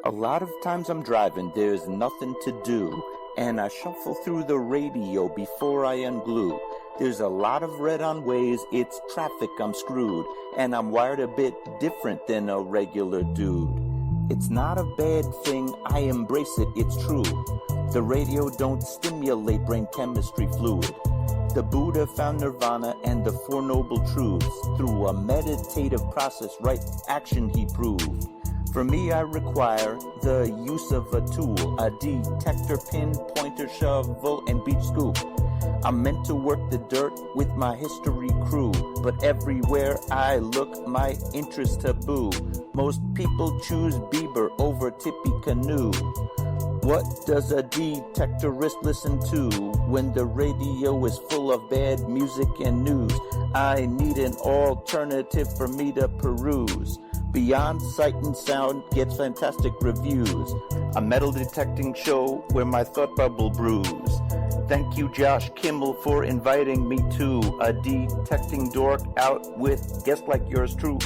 A lot of times I'm driving, there's nothing to do, and I shuffle through the radio before I unglue. There's a lot of red on ways, it's traffic, I'm screwed, and I'm wired a bit different than a regular dude. It's not a bad thing, I embrace it, it's true. The radio don't stimulate brain chemistry fluid. The Buddha found nirvana and the Four Noble Truths. Through a meditative process, right action he proved. For me, I require the use of a tool, a detector, pin, pointer, shovel, and beach scoop. I'm meant to work the dirt with my history crew, but everywhere I look, my interest taboo. Most people choose Bieber over Tippecanoe. What does a detectorist listen to when the radio is full of bad music and news? I need an alternative for me to peruse. Beyond Sight and Sound gets fantastic reviews. A metal detecting show where my thought bubble brews. Thank you, Josh Kimmel, for inviting me to a detecting dork out with guests like yours truly.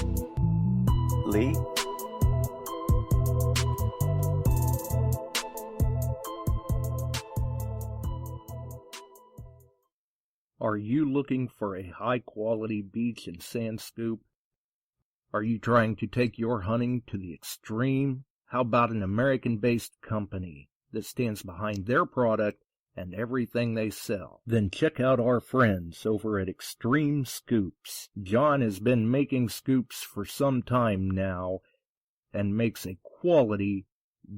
Are you looking for a high-quality beach and sand scoop? Are you trying to take your hunting to the extreme? How about an American-based company that stands behind their product and everything they sell? Then check out our friends over at XTREME Scoops. John has been making scoops for some time now and makes a quality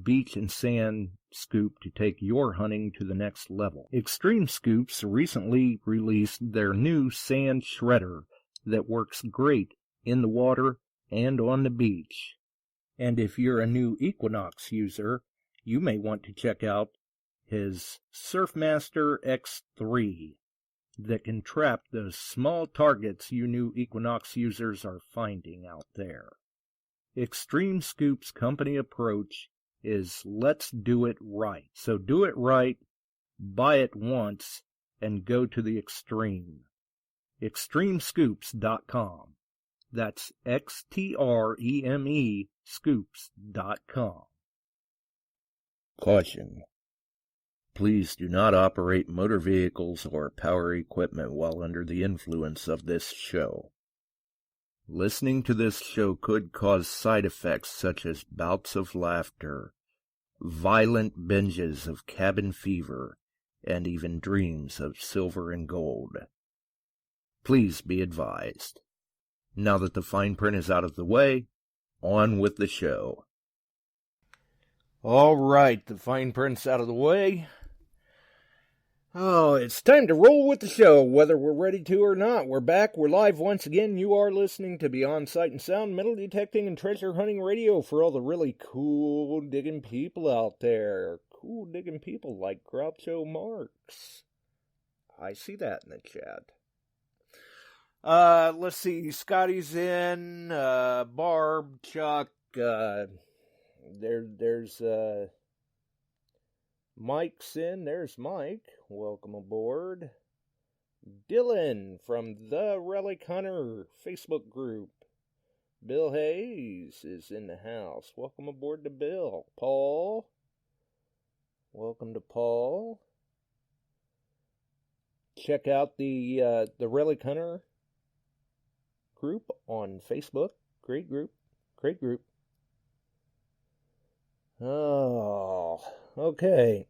beach and sand scoop to take your hunting to the next level. XTREME Scoops recently released their new sand shredder that works great in the water and on the beach. And if you're a new Equinox user, you may want to check out his Surfmaster X3 that can trap those small targets you new Equinox users are finding out there. XTREME Scoop's company approach is let's do it right. So do it right, buy it once, and go to the extreme. XTREMEScoops.com. That's XTREME scoops.com. Caution. Please do not operate motor vehicles or power equipment while under the influence of this show. Listening to this show could cause side effects such as bouts of laughter, violent binges of cabin fever, and even dreams of silver and gold. Please be advised. Now that the fine print is out of the way, on with the show. All right, the fine print's out of the way. Oh, it's time to roll with the show, whether we're ready to or not. We're back, we're live once again. You are listening to Beyond Sight and Sound, metal detecting and treasure hunting radio for all the really cool digging people out there. Cool digging people like Groucho Marx. I see that in the chat. Let's see, Scotty's in, Barb, Chuck, there's Mike's in, there's Mike, welcome aboard. Dylan from the Relic Hunter Facebook group. Bill Hayes is in the house, welcome aboard to Bill. Paul, welcome to Paul. Check out the Relic Hunter group on Facebook. Great group. Great group. Oh, okay.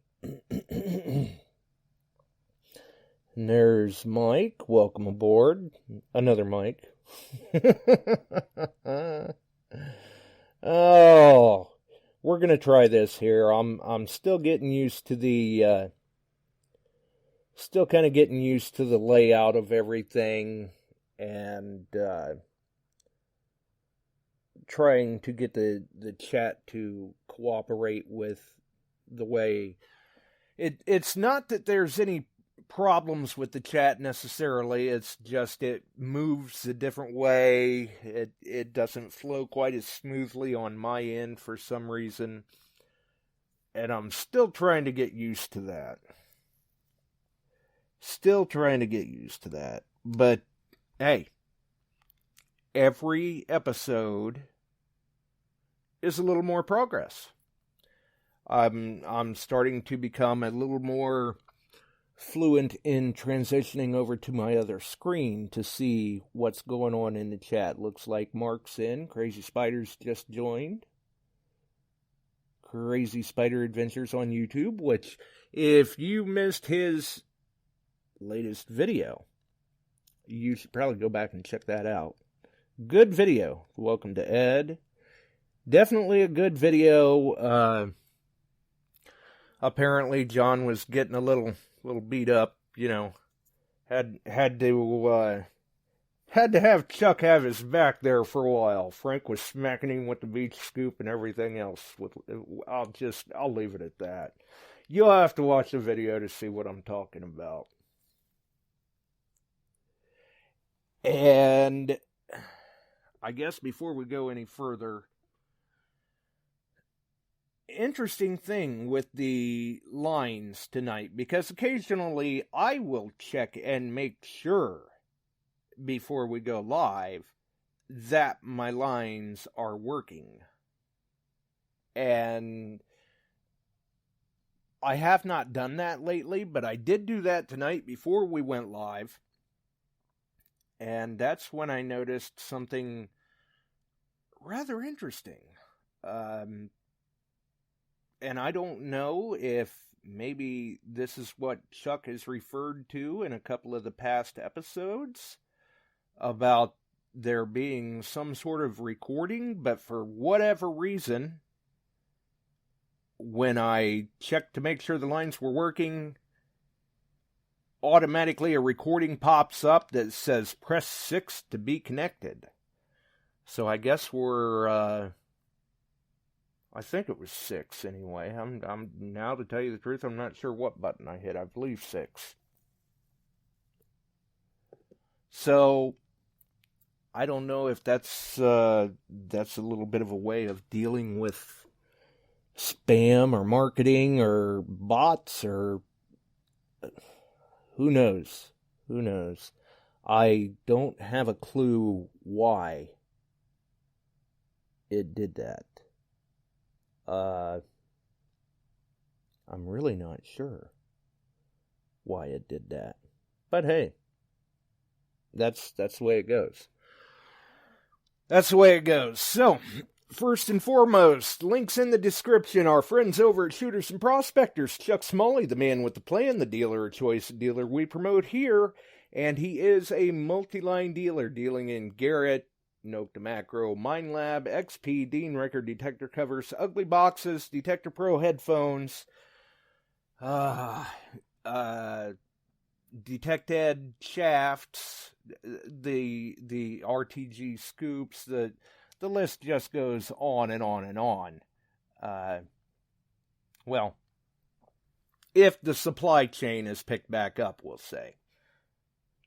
And there's Mike. Welcome aboard. Another Mike. Oh, we're going to try this here. I'm still getting used to the still kind of getting used to the layout of everything. And trying to get the chat to cooperate with the way it's not that there's any problems with the chat necessarily, it's just it moves a different way. It doesn't flow quite as smoothly on my end for some reason, and I'm still trying to get used to that. But hey, every episode is a little more progress. I'm starting to become a little more fluent in transitioning over to my other screen to see what's going on in the chat. Looks like Mark's in. Crazy Spiders just joined. Crazy Spider Adventures on YouTube, which, if you missed his latest video, you should probably go back and check that out. Good video. Welcome to Ed. Definitely a good video. Apparently John was getting a little beat up, had to have Chuck have his back there for a while. Frank was smacking him with the beach scoop and everything else. I'll leave it at that. You'll have to watch the video to see what I'm talking about. And I guess before we go any further, interesting thing with the lines tonight, because occasionally I will check and make sure before we go live that my lines are working. And I have not done that lately, but I did do that tonight before we went live. And that's when I noticed something rather interesting. And I don't know if maybe this is what Chuck has referred to in a couple of the past episodes about there being some sort of recording, but for whatever reason, when I checked to make sure the lines were working, automatically a recording pops up that says press 6 to be connected. So I guess we're I think it was 6 anyway. I'm now, to tell you the truth, I'm not sure what button I hit. I believe 6. So I don't know if that's a little bit of a way of dealing with spam or marketing or bots, or who knows? Who knows? I don't have a clue why it did that. I'm really not sure why it did that. But hey, that's the way it goes. That's the way it goes. So, first and foremost, links in the description. Our friends over at Shooters and Prospectors. Chuck Smalley, the man with the plan, the dealer of choice, dealer we promote here. And he is a multi-line dealer, dealing in Garrett, Nokta Makro, Mine Lab, XP, Dean Record detector covers, ugly boxes, Detector Pro headphones, DetectEd shafts, the RTG scoops, the list just goes on and on and on. Well, if the supply chain is picked back up, we'll say.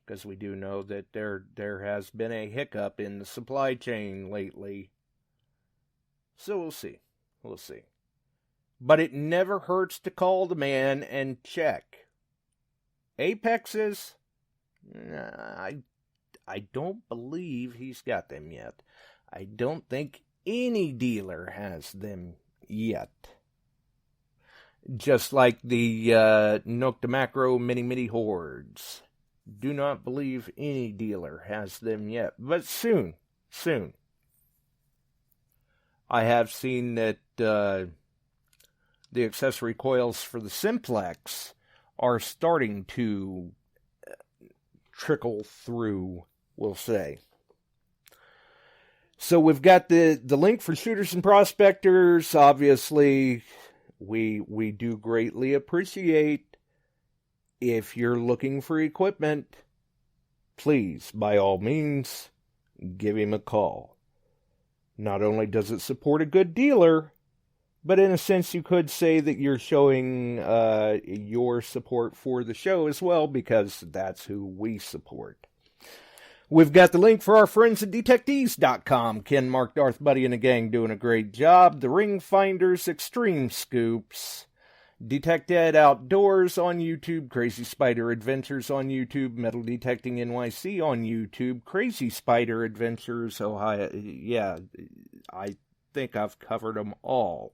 Because we do know that there has been a hiccup in the supply chain lately. So we'll see. We'll see. But it never hurts to call the man and check. Apexes? I don't believe he's got them yet. I don't think any dealer has them yet. Just like the Nokta Makro mini hordes. Do not believe any dealer has them yet, but soon. I have seen that the accessory coils for the Simplex are starting to trickle through, we'll say. So we've got the link for Shooters and Prospectors. Obviously, we do greatly appreciate if you're looking for equipment, please, by all means, give him a call. Not only does it support a good dealer, but in a sense you could say that you're showing your support for the show as well, because that's who we support. We've got the link for our friends at DETECTEES.com. Ken, Mark, Darth, Buddy, and the gang doing a great job. TheRingFinders, Extreme Scoops. DetectEd Outdoors on YouTube, Crazy Spider Adventures on YouTube, Metal Detecting NYC on YouTube, Crazy Spider Adventures Ohio. Yeah, I think I've covered them all.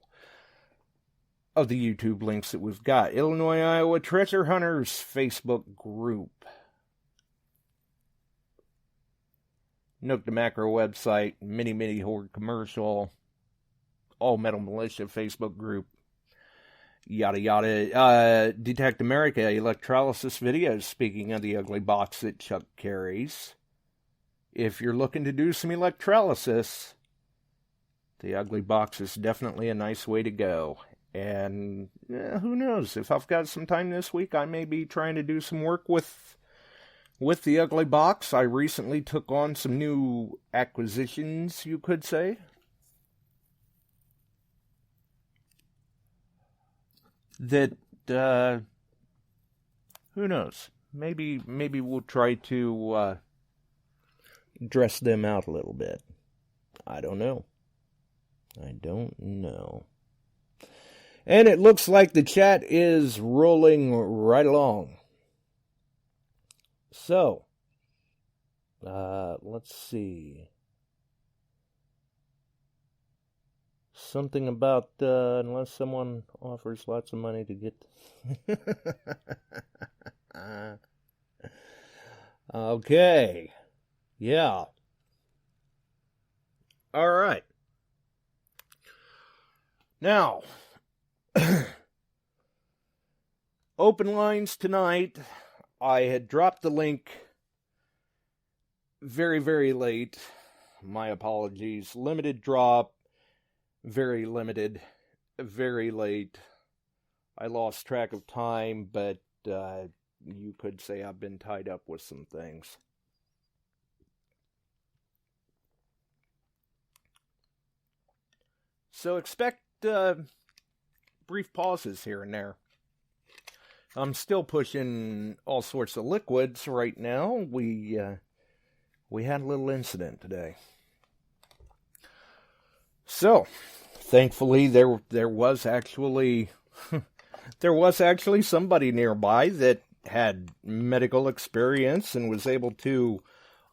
of the YouTube links that we've got. Illinois, Iowa Treasure Hunters Facebook group. Nokta Makro website, Mini Horde commercial, All Metal Militia Facebook group, yada yada. Detect America electrolysis videos, speaking of the ugly box that Chuck carries. If you're looking to do some electrolysis, the ugly box is definitely a nice way to go. And who knows, if I've got some time this week, I may be trying to do some work with the ugly box. I recently took on some new acquisitions, you could say. That, who knows? Maybe we'll try to dress them out a little bit. I don't know. And it looks like the chat is rolling right along. So, let's see. Something about, unless someone offers lots of money to get... Okay. Yeah. All right. Now, open lines tonight. I had dropped the link very, very late. My apologies. Limited drop. Very limited. Very late. I lost track of time, but you could say I've been tied up with some things. So expect brief pauses here and there. I'm still pushing all sorts of liquids right now. We had a little incident today. So, thankfully there was actually somebody nearby that had medical experience and was able to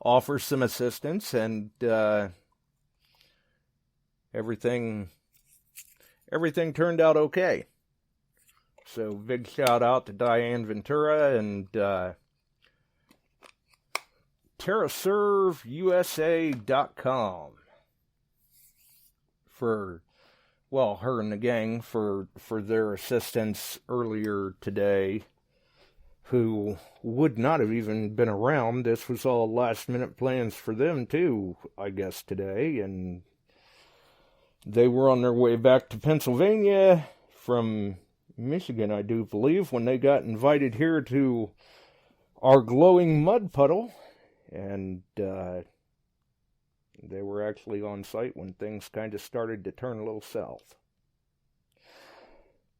offer some assistance, and everything turned out okay. So big shout out to Diane Ventura and TerraServeUSA.com for, well, her and the gang for their assistance earlier today, who would not have even been around. This was all last minute plans for them too, I guess, today, and they were on their way back to Pennsylvania from Michigan, I do believe, when they got invited here to our glowing mud puddle, and they were actually on site when things kind of started to turn a little south.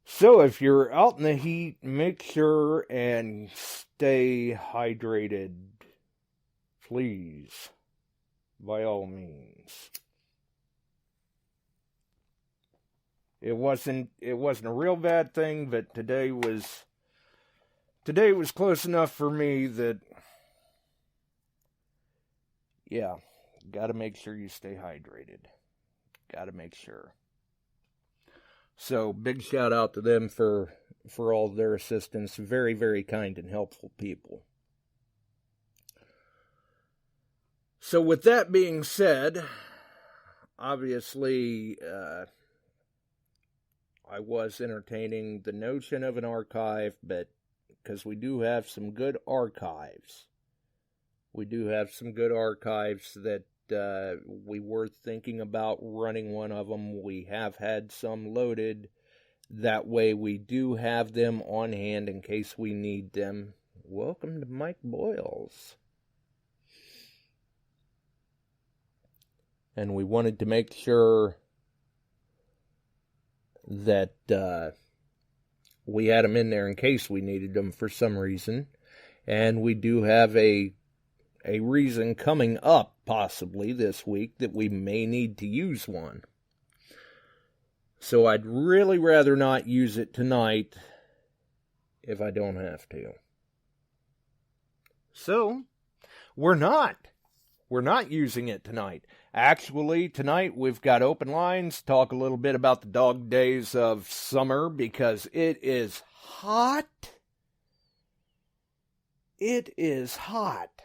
So if you're out in the heat, make sure and stay hydrated, please, by all means. It wasn't a real bad thing, but today was close enough for me that, yeah, gotta make sure you stay hydrated. Gotta make sure. So, big shout out to them for all their assistance. Very, very kind and helpful people. So, with that being said, obviously, I was entertaining the notion of an archive, but because we do have some good archives. We do have some good archives that we were thinking about running one of them. We have had some loaded. That way we do have them on hand in case we need them. Welcome to Mike Boyles. And we wanted to make sure that we had them in there in case we needed them for some reason. And we do have a reason coming up, possibly this week, that we may need to use one. So I'd really rather not use it tonight if I don't have to. So, we're not using it tonight. Actually, tonight we've got open lines, talk a little bit about the dog days of summer because it is hot. It is hot.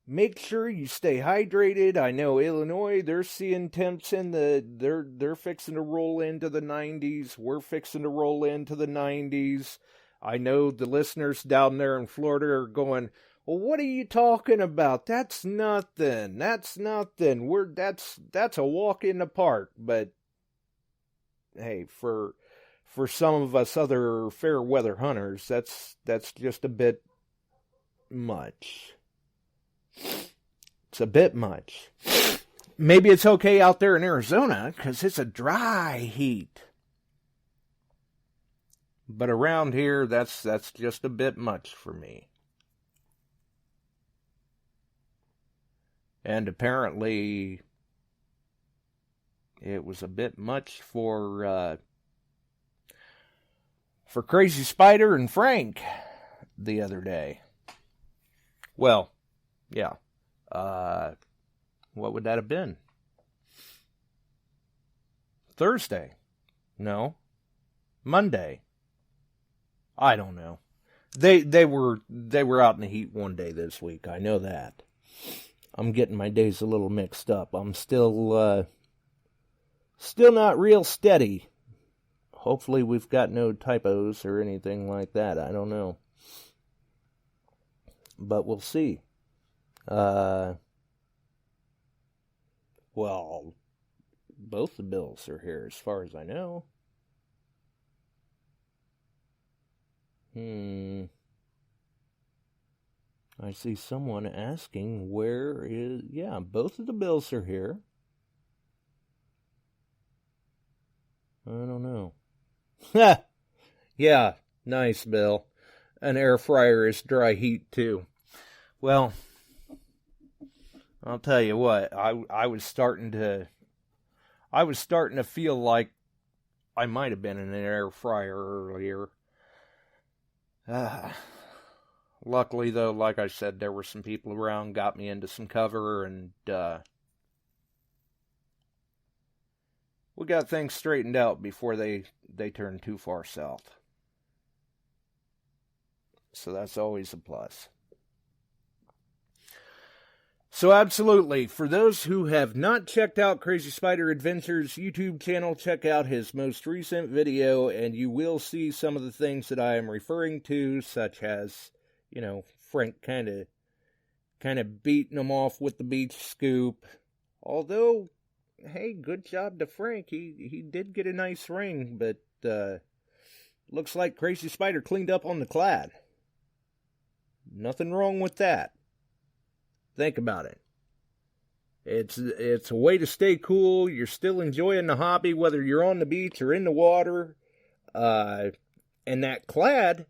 Make sure you stay hydrated. I know Illinois, they're seeing temps in they're fixing to roll into the 90s. We're fixing to roll into the 90s. I know the listeners down there in Florida are going, well, what are you talking about? That's nothing. That's nothing. That's a walk in the park. But hey, for some of us other fair weather hunters, that's just a bit much. It's a bit much. Maybe it's okay out there in Arizona because it's a dry heat. But around here, that's just a bit much for me. And apparently, it was a bit much for Crazy Spider and Frank the other day. Well, yeah. What would that have been? Thursday? No. Monday? I don't know. They were out in the heat one day this week. I know that. I'm getting my days a little mixed up. I'm still not real steady. Hopefully we've got no typos or anything like that. I don't know. But we'll see. Well, both the bills are here as far as I know. I see someone asking where is... Yeah, both of the bills are here. I don't know. Yeah, nice, Bill. An air fryer is dry heat, too. Well, I'll tell you what, I was starting to feel like I might have been in an air fryer earlier. Luckily, though, like I said, there were some people around, got me into some cover, and we got things straightened out before they turned too far south. So that's always a plus. So absolutely, for those who have not checked out Crazy Spider Adventures' YouTube channel, check out his most recent video, and you will see some of the things that I am referring to, such as, you know, Frank kind of beating him off with the beach scoop. Although, hey, good job to Frank. He did get a nice ring, but looks like Crazy Spider cleaned up on the clad. Nothing wrong with that. Think about it. It's a way to stay cool. You're still enjoying the hobby, whether you're on the beach or in the water. And that clad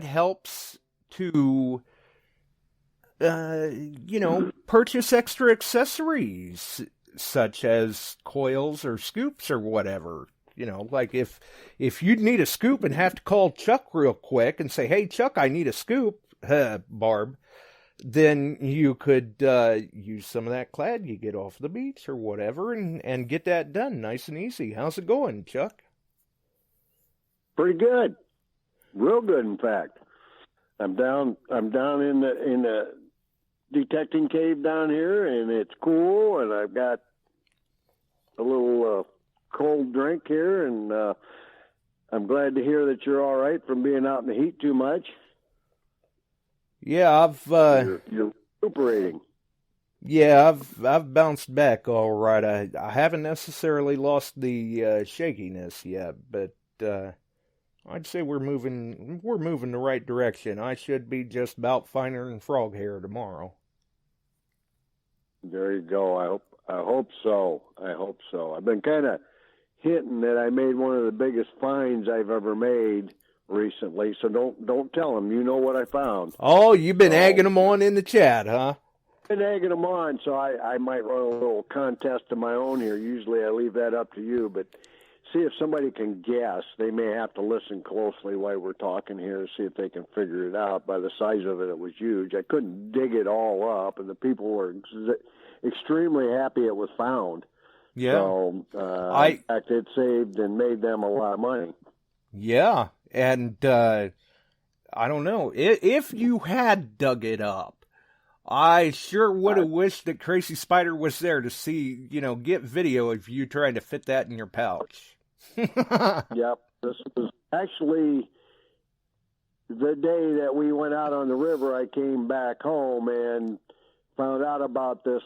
helps to, purchase extra accessories, such as coils or scoops or whatever. You know, like if you'd need a scoop and have to call Chuck real quick and say, hey, Chuck, I need a scoop, Barb, then you could use some of that clad you get off the beach or whatever and get that done nice and easy. How's it going, Chuck? Pretty good. Real good, in fact. I'm down in the detecting cave down here, and it's cool, and I've got a little cold drink here, and I'm glad to hear that you're all right from being out in the heat too much. Yeah, You're recuperating. Yeah, I've bounced back all right. I haven't necessarily lost the shakiness yet, but I'd say we're moving the right direction. I should be just about finer than frog hair tomorrow. There you go. I hope so. I've been kind of hinting that I made one of the biggest finds I've ever made recently, so don't tell them. You know what I found. Oh, you've been egging them on in the chat, huh? Been egging them on, so I might run a little contest of my own here. Usually I leave that up to you, but see if somebody can guess. They may have to listen closely while we're talking here to see if they can figure it out. By the size of it, it was huge. I couldn't dig it all up, and the people were extremely happy it was found. Yeah. So, in fact, it saved and made them a lot of money. Yeah, and I don't know. If you had dug it up, I sure would have wished that Crazy Spider was there to see, get video of you trying to fit that in your pouch. Yep. This was actually the day that we went out on the river. I came back home and found out about this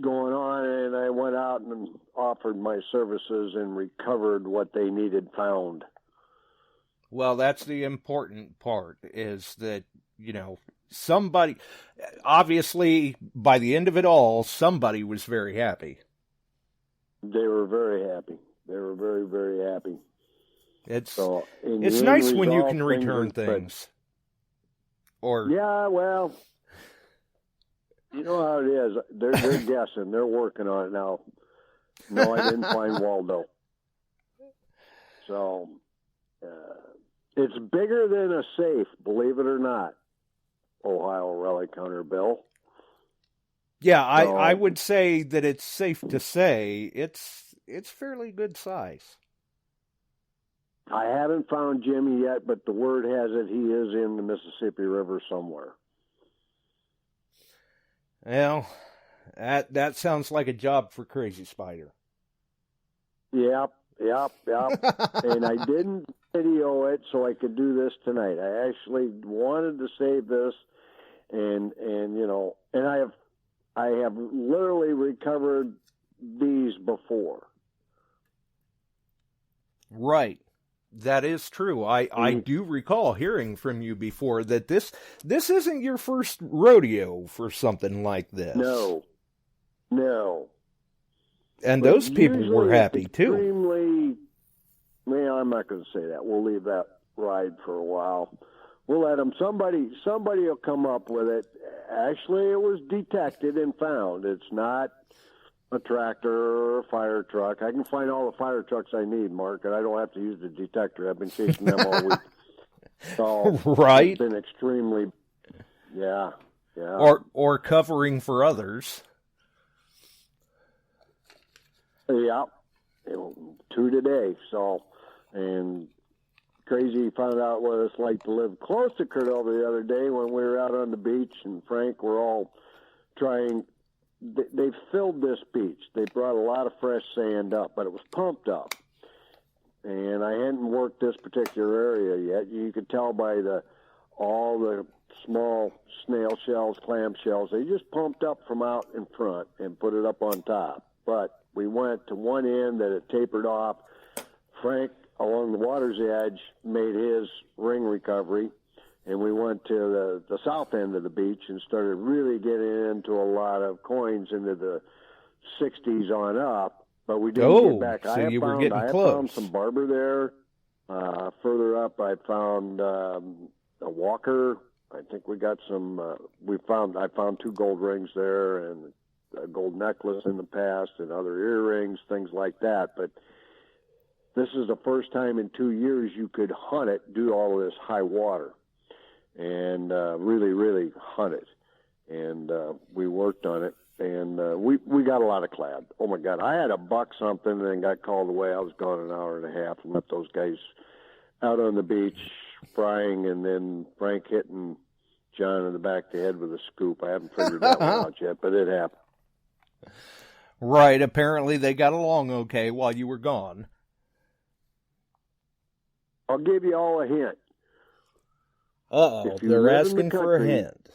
going on, and I went out and offered my services and recovered what they needed found. Well, that's the important part, is that, somebody, obviously, by the end of it all, somebody was very happy. They were very happy. They were very, very happy. It's nice when you can return things. Yeah, well, you know how it is. They're guessing. They're working on it now. No, I didn't find Waldo. So, it's bigger than a safe, believe it or not, Ohio Relic Hunter Bill. Yeah, I would say that it's safe to say it's fairly good size. I haven't found Jimmy yet, but the word has it he is in the Mississippi River somewhere. Well, that sounds like a job for Crazy Spider. Yep. And I didn't video it so I could do this tonight. I actually wanted to save this, and I have literally recovered these before. Right. That is true. I do recall hearing from you before that this isn't your first rodeo for something like this. No. And but those people were happy too. Well, I'm not going to say that. We'll leave that ride for a while. We'll let them. Somebody will come up with it. Actually, it was detected and found. It's not a tractor or a fire truck. I can find all the fire trucks I need, Mark, and I don't have to use the detector. I've been chasing them all week. So right. It's been extremely, yeah. Or covering for others. Yeah, 2 today. So, and Crazy found out what it's like to live close to Cordova the other day when we were out on the beach, and Frank were all trying. They filled this beach. They brought a lot of fresh sand up, but it was pumped up. And I hadn't worked this particular area yet. You could tell by all the small snail shells, clam shells. They just pumped up from out in front and put it up on top. But we went to one end that it tapered off. Frank, along the water's edge, made his ring recovery. And we went to the south end of the beach and started really getting into a lot of coins into the 60s on up. But we didn't get back. So I found some barber there. Further up, I found a walker. I think we got some. I found 2 gold rings there and a gold necklace in the past and other earrings, things like that. But this is the first time in 2 years you could hunt it, do all of this high water, and really, really hunt it. And we worked on it, and we got a lot of clad. Oh, my God. I had a buck something and then got called away. I was gone an hour and a half and left those guys out on the beach frying, and then Frank hitting John in the back of the head with a scoop. I haven't figured that one out yet, but it happened. Right. Apparently they got along okay while you were gone. I'll give you all a hint. Uh-oh, they're asking for a hint.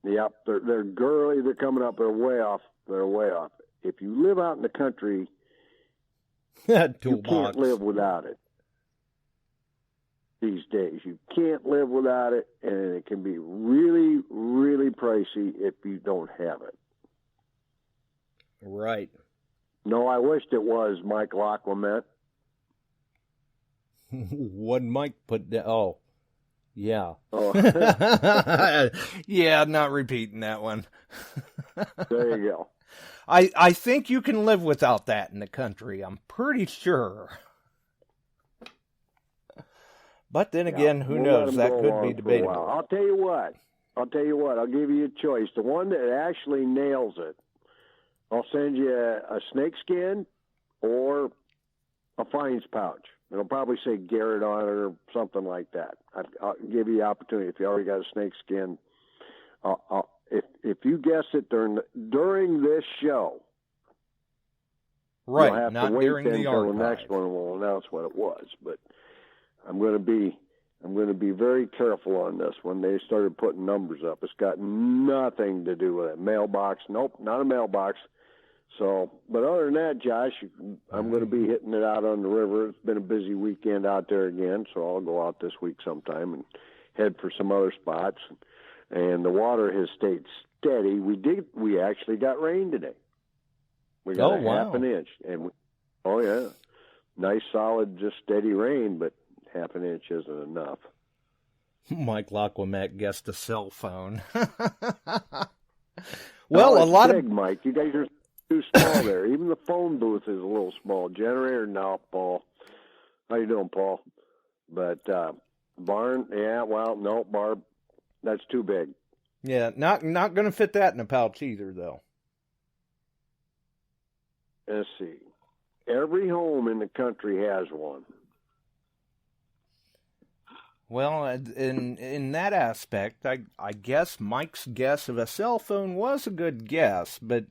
Yep, they're girly. They're coming up. They're way off. If you live out in the country, you can't live without it. These days, you can't live without it, and it can be really, really pricey if you don't have it. Right. No, I wished it was Mike Lacquement. What Mike put down? Oh, yeah. Oh. Yeah, not repeating that one. There you go. I think you can live without that in the country. I'm pretty sure. But then again, who knows? That could be debatable. I'll tell you what. I'll tell you what. I'll give you a choice. The one that actually nails it, I'll send you a snake skin or a fines pouch. It'll probably say Garrett on it or something like that. I'll give you the opportunity. If you already got a snake skin, if you guess it during this show, right? You'll have not to wait during then the until archive. the next one will announce what it was. But I'm going to be very careful on this one. They started putting numbers up. It's got nothing to do with it. Mailbox? Nope, not a mailbox. So, but other than that, Josh, I'm going to be hitting it out on the river. It's been a busy weekend out there again, so I'll go out this week sometime and head for some other spots. And the water has stayed steady. We actually got rain today. We got half an inch, and nice solid, just steady rain, but half an inch isn't enough. Mike Laquamet guessed a cell phone. Well, a lot big, Mike. You guys are too small there. Even the phone booth is a little small. Generator, no, Paul. How you doing, Paul? But barn, Barb, that's too big. Yeah, not going to fit that in a pouch either, though. Let's see. Every home in the country has one. Well, in that aspect, I guess Mike's guess of a cell phone was a good guess, but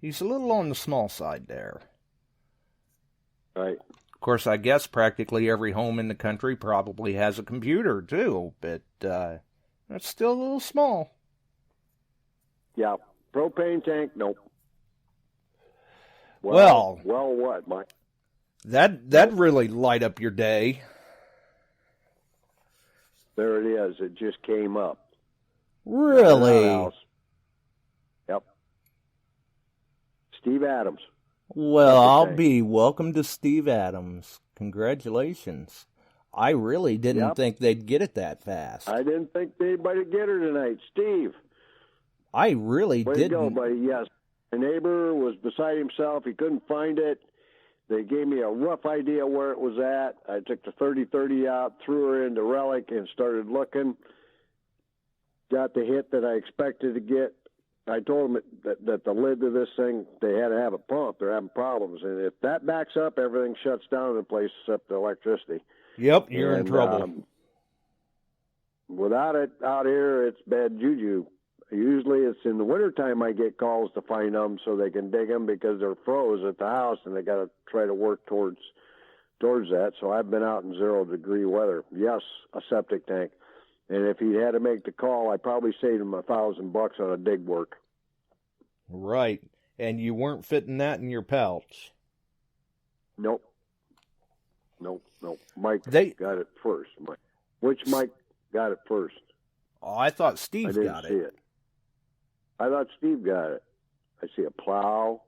he's a little on the small side there. Right. Of course, I guess practically every home in the country probably has a computer, too, but that's still a little small. Yeah. Propane tank, nope. Well, what, Mike? That'd really light up your day. There it is. It just came up. Really? Yep. Steve Adams. Well, I'll be welcome to Steve Adams. Congratulations. I really didn't think they'd get it that fast. I didn't think anybody would get her tonight. Steve. I really didn't. Way to go, buddy. Yes. My neighbor was beside himself. He couldn't find it. They gave me a rough idea where it was at. I took the 30-30 out, threw her into Relic, and started looking. Got the hit that I expected to get. I told them that the lid to this thing, they had to have it pumped. They're having problems. And if that backs up, everything shuts down in the place except the electricity. Yep, you're in trouble. Without it out here, it's bad juju. Usually it's in the wintertime I get calls to find them so they can dig them because they're froze at the house and they got to try to work towards that. So I've been out in 0-degree weather. Yes, a septic tank. And if he had to make the call, I probably saved him $1,000 on a dig work. Right. And you weren't fitting that in your pouch. Nope. Mike got it first. Which Mike got it first? Oh, I thought Steve got it. I didn't see it. I thought Steve got it. I see a plow,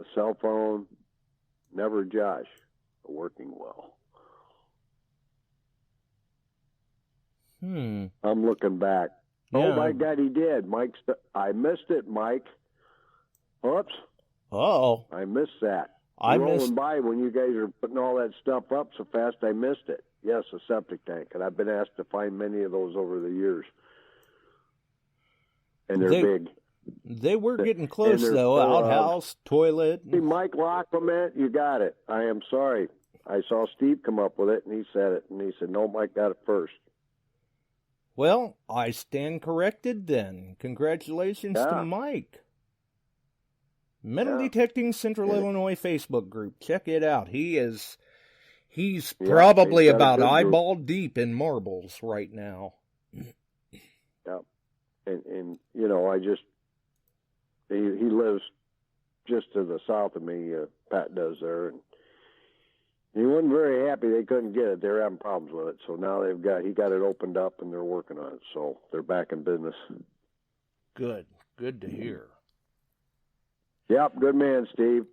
a cell phone, never Josh, working well. I'm looking back. Yeah. Oh, my God, he did. I missed it, Mike. Oops. Uh-oh. I missed that. Rolling by when you guys are putting all that stuff up so fast, I missed it. Yes, a septic tank, and I've been asked to find many of those over the years. And they're big. They were getting close, though. Outhouse, toilet. Hey, Mike Locklement, you got it. I am sorry. I saw Steve come up with it, and he said it. And he said, no, Mike got it first. Well, I stand corrected then. Congratulations to Mike. Metal Detecting Central Illinois Facebook group. Check it out. He's probably about eyeball deep in marbles right now. Yeah. And you know, he lives just to the south of me, Pat does there, and he wasn't very happy they couldn't get it. They're having problems with it. So now he got it opened up and they're working on it. So they're back in business. Good to hear. Yep, good man, Steve.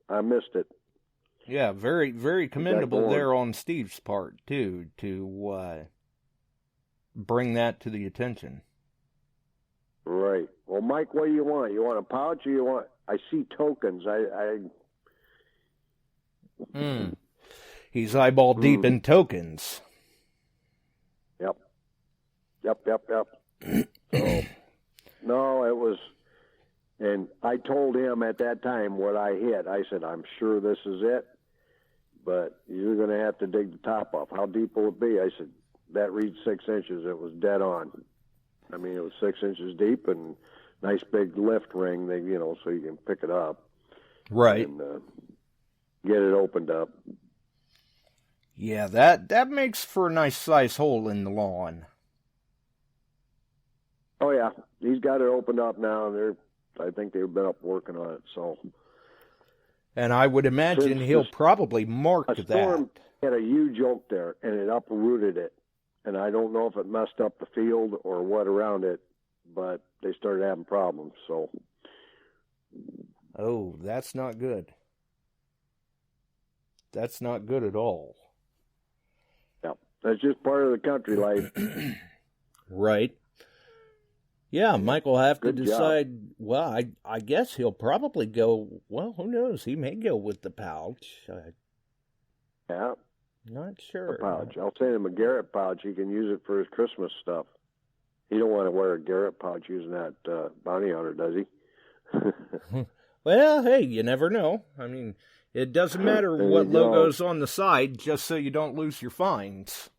I missed it. Yeah, very, very commendable there on Steve's part, too, to bring that to the attention. Right. Well, Mike, what do you want? You want a pouch or you want... I see tokens. He's eyeball deep in tokens. Yep. So, no, it was, and I told him at that time what I hit. I said, I'm sure this is it, but you're going to have to dig the top off. How deep will it be? I said, that reads 6 inches. It was dead on. I mean, it was 6 inches deep and nice big lift ring, so you can pick it up. Right. And get it opened up. Yeah, that makes for a nice size hole in the lawn. Oh, yeah. He's got it opened up now, and I think they've been up working on it. So, and I would imagine he'll probably mark a storm had a huge oak there, and it uprooted it. And I don't know if it messed up the field or what around it, but they started having problems. So, oh, that's not good. That's not good at all. Yeah, that's just part of the country life. Right. Yeah, Mike will have to Good decide. job. Well, I guess he'll probably go, well, who knows? He may go with the pouch. Yeah. Not sure. A pouch. I'll send him a Garrett pouch. He can use it for his Christmas stuff. He don't want to wear a Garrett pouch using that bounty hunter, does he? Well, hey, you never know. I mean, it doesn't matter what logo's on the side, just so you don't lose your finds.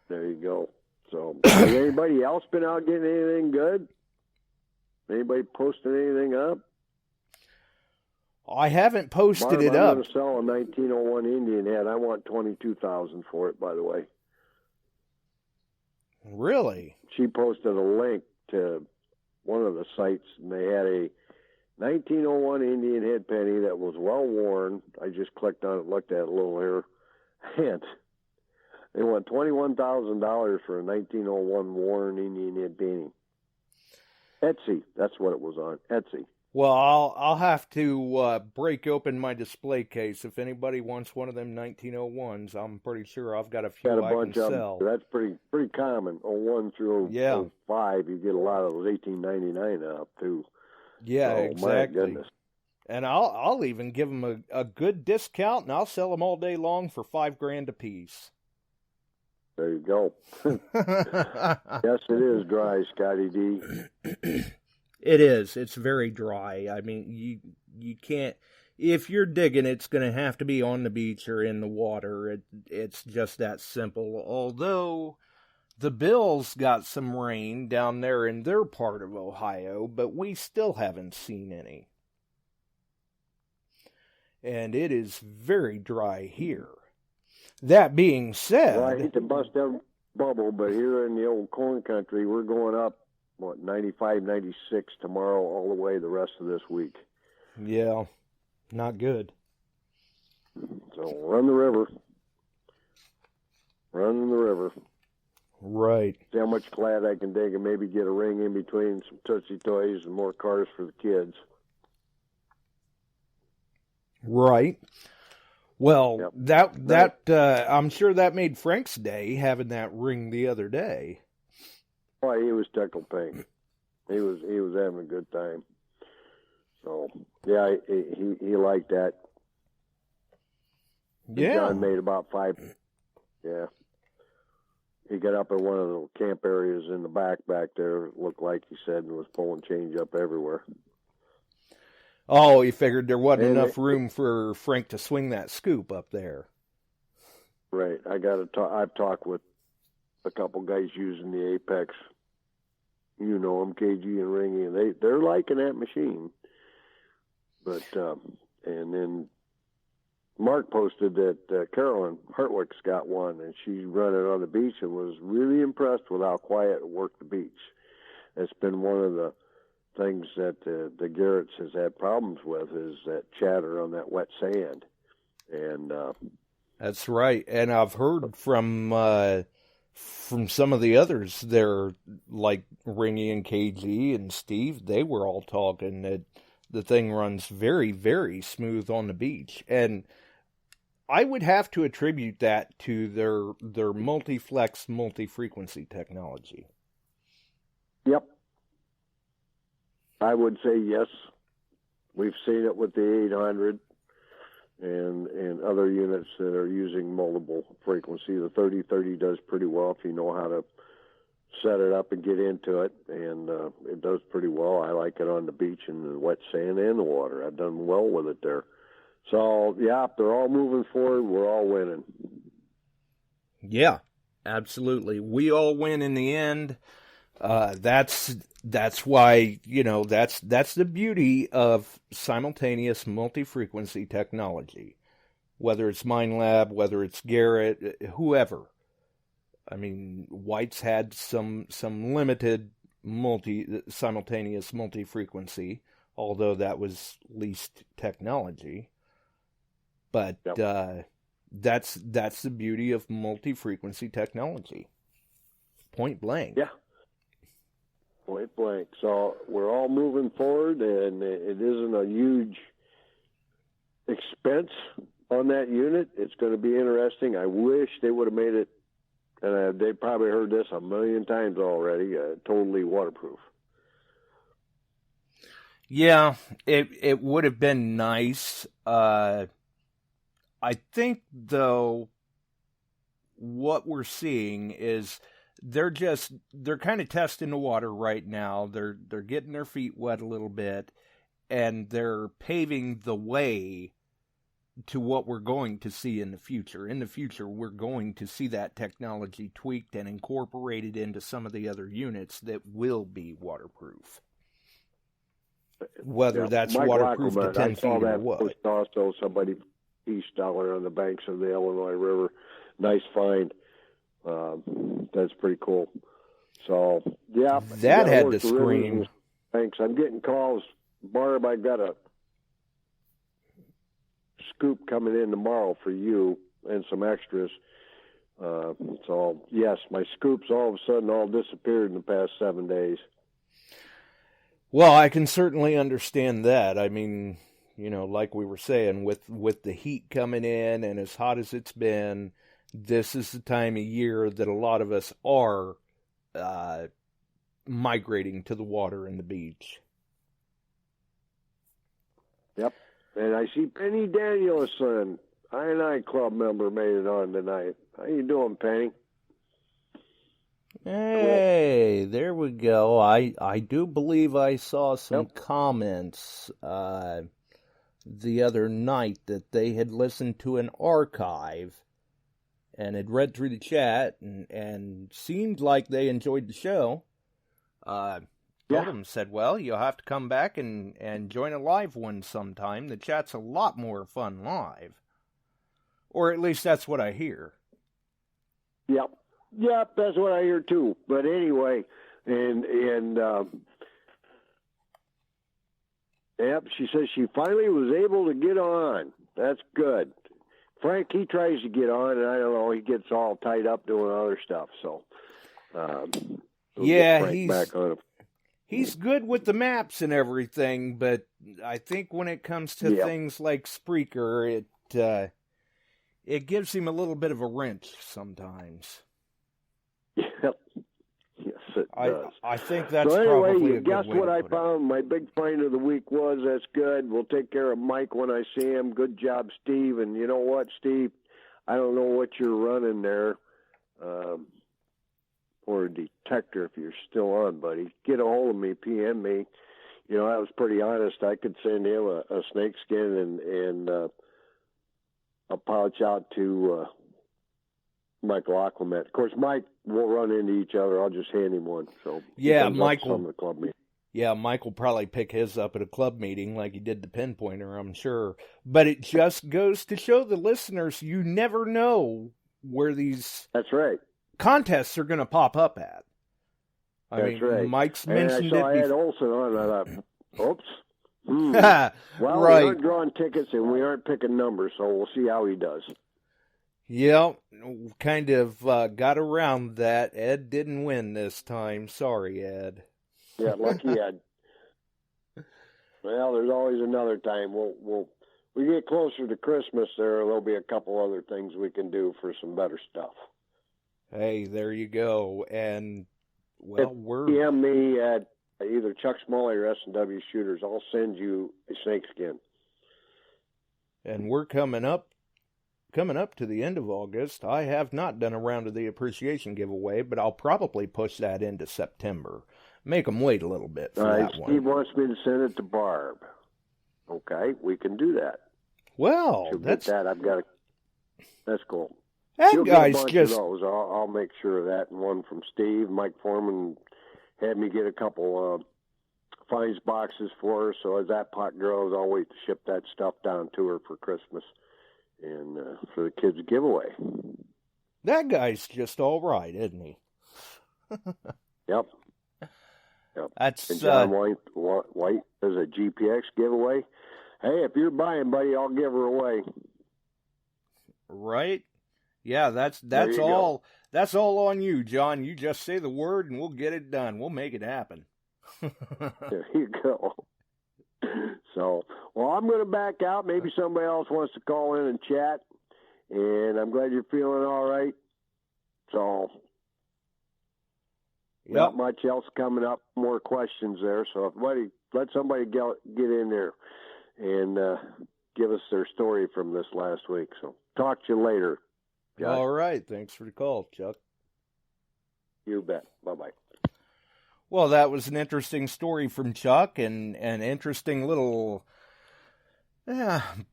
There you go. So, has anybody else been out getting anything good? Anybody posting anything up? I haven't posted it up. I'm going to sell a 1901 Indian head. I want $22,000 for it, by the way. Really? She posted a link to one of the sites, and they had a 1901 Indian head penny that was well worn. I just clicked on it, looked at it a little here, and they want $21,000 for a 1901 worn Indian head painting. Etsy, that's what it was on, Etsy. Well, I'll have to break open my display case. If anybody wants one of them 1901s, I'm pretty sure I've got a few I can sell. That's pretty common. 01 through 05, you get a lot of those 1899 up too. Yeah, so, exactly. My goodness. And I'll even give them a good discount, and I'll sell them all day long for $5,000 a piece. There you go. Yes, it is dry, Scotty D. It is. It's very dry. I mean, you can't. If you're digging, it's going to have to be on the beach or in the water. It's just that simple. Although the Bills got some rain down there in their part of Ohio, but we still haven't seen any. And it is very dry here. That being said... Well, I hate to bust every bubble, but here in the old corn country, we're going up, 95, 96 tomorrow all the way the rest of this week. Yeah, not good. So run the river. Run the river. Right. See how much clad I can dig and maybe get a ring in between, some Tootsie Toys and more cars for the kids. Right. Well, yep. that I'm sure that made Frank's day, having that ring the other day. Oh, he was tickled pink. He was having a good time. So yeah, he liked that. Yeah. John made about 5. Yeah. He got up in one of the camp areas in the back there. It looked like he said, and was pulling change up everywhere. Oh, he figured there wasn't enough room for Frank to swing that scoop up there. Right. I've talked with a couple guys using the Apex. You know them, KG and Ringy, and they're liking that machine. But and then Mark posted that Carolyn Hartwick's got one, and she's running on the beach and was really impressed with how quiet it worked the beach. It's been one of the things that the Garretts has had problems with, is that chatter on that wet sand. And that's right. And I've heard from some of the others there, like Ringy and KG and Steve, they were all talking that the thing runs very, very smooth on the beach. And I would have to attribute that to their multi-flex, multi-frequency technology. Yep. I would say yes. We've seen it with the 800 and other units that are using multiple frequency. The 3030 does pretty well if you know how to set it up and get into it, and it does pretty well. I like it on the beach and the wet sand and the water. I've done well with it there. So, yeah, they're all moving forward. We're all winning. Yeah, absolutely. We all win in the end. That's why, that's the beauty of simultaneous multi-frequency technology. Whether it's MineLab, whether it's Garrett, whoever. I mean, White's had some limited simultaneous multi-frequency, although that was least technology. But Yep. that's the beauty of multi-frequency technology. Point blank. Yeah. Point blank. So we're all moving forward, and it isn't a huge expense on that unit. It's going to be interesting. I wish they would have made it, and they probably heard this a million times already, totally waterproof. Yeah, it would have been nice. I think, though, what we're seeing is they're kind of testing the water right now. They're getting their feet wet a little bit, and they're paving the way to what we're going to see in the future. In the future, we're going to see that technology tweaked and incorporated into some of the other units that will be waterproof. Whether that's Mike waterproof to Lackerman, 10 I feet saw or that what. post also, somebody east down there on the banks of the Illinois River. Nice find. That's pretty cool. So, yeah. That had to scream. Thanks. I'm getting calls. Barb, I got a scoop coming in tomorrow for you and some extras. So, yes, my scoops all of a sudden all disappeared in the past 7 days. Well, I can certainly understand that. I mean, like we were saying, with the heat coming in and as hot as it's been, this is the time of year that a lot of us are migrating to the water and the beach. Yep. And I see Penny Danielson, I&I Club member, made it on tonight. How you doing, Penny? Hey, there we go. I do believe I saw some comments the other night that they had listened to an archive and had read through the chat and seemed like they enjoyed the show. Told them, said, well, you'll have to come back and join a live one sometime. The chat's a lot more fun live. Or at least that's what I hear. Yep, that's what I hear too. But anyway, and she says she finally was able to get on. That's good. Frank, he tries to get on, and I don't know, he gets all tied up doing other stuff. So, he's good with the maps and everything, but I think when it comes to things like Spreaker, it gives him a little bit of a wrench sometimes. Yep. Yes, it does. I think that's so anyway, probably you a good guess way what to I put found? My big find of the week was, that's good. We'll take care of Mike when I see him. Good job, Steve. And you know what, Steve? I don't know what you're running there for a detector if you're still on, buddy. Get a hold of me, PM me. I was pretty honest. I could send him a snake skin and a pouch out to Mike Lackerman. Of course, Mike won't run into each other. I'll just hand him one. So Mike will. The club meeting. Yeah, Mike will probably pick his up at a club meeting like he did the pinpointer, I'm sure. But it just goes to show the listeners you never know where these contests are going to pop up at. I mean, Mike's mentioned it. I had Olson on, and I thought, oops. Well, right. We aren't drawing tickets, and we aren't picking numbers, so we'll see how he does. Yeah, kind of got around that. Ed didn't win this time. Sorry, Ed. Yeah, lucky Ed. Well, there's always another time. We get closer to Christmas, there'll be a couple other things we can do for some better stuff. Hey, there you go. And well, PM me at either Chuck Smalley or S&W Shooters. I'll send you a snakeskin. And we're coming up coming up to the end of August. I have not done a round of the appreciation giveaway, but I'll probably push that into September. Make them wait a little bit for that one. Steve wants me to send it to Barb. Okay, we can do that. Well, that's that. That's cool. That guy's just. I'll make sure of that. And one from Steve. Mike Foreman had me get a couple fines boxes for her. So as that pot grows, I'll wait to ship that stuff down to her for Christmas and for the kids' giveaway. That guy's just all right, isn't he? Yep. That's and John White does a GPX giveaway. Hey, if you're buying, buddy, I'll give her away. Right? Yeah, that's all. Go. That's all on you, John. You just say the word, and we'll get it done. We'll make it happen. There you go. So, well, I'm going to back out. Maybe somebody else wants to call in and chat. And I'm glad you're feeling all right. So, not much else coming up. More questions there. So, let somebody get in there and give us their story from this last week. So, talk to you later. Josh. All right. Thanks for the call, Chuck. You bet. Bye-bye. Well, that was an interesting story from Chuck and an interesting little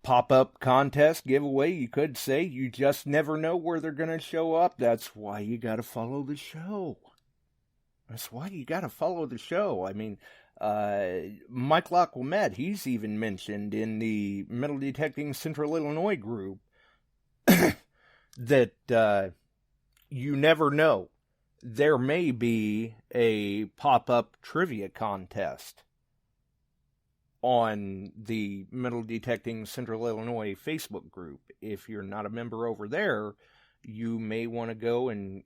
pop-up contest giveaway, you could say. You just never know where they're going to show up. That's why you got to follow the show. I mean, Mike Lacquamet, he's even mentioned in the Metal Detecting Central Illinois group that you never know. There may be a pop-up trivia contest on the Metal Detecting Central Illinois Facebook group. If you're not a member over there, you may want to go and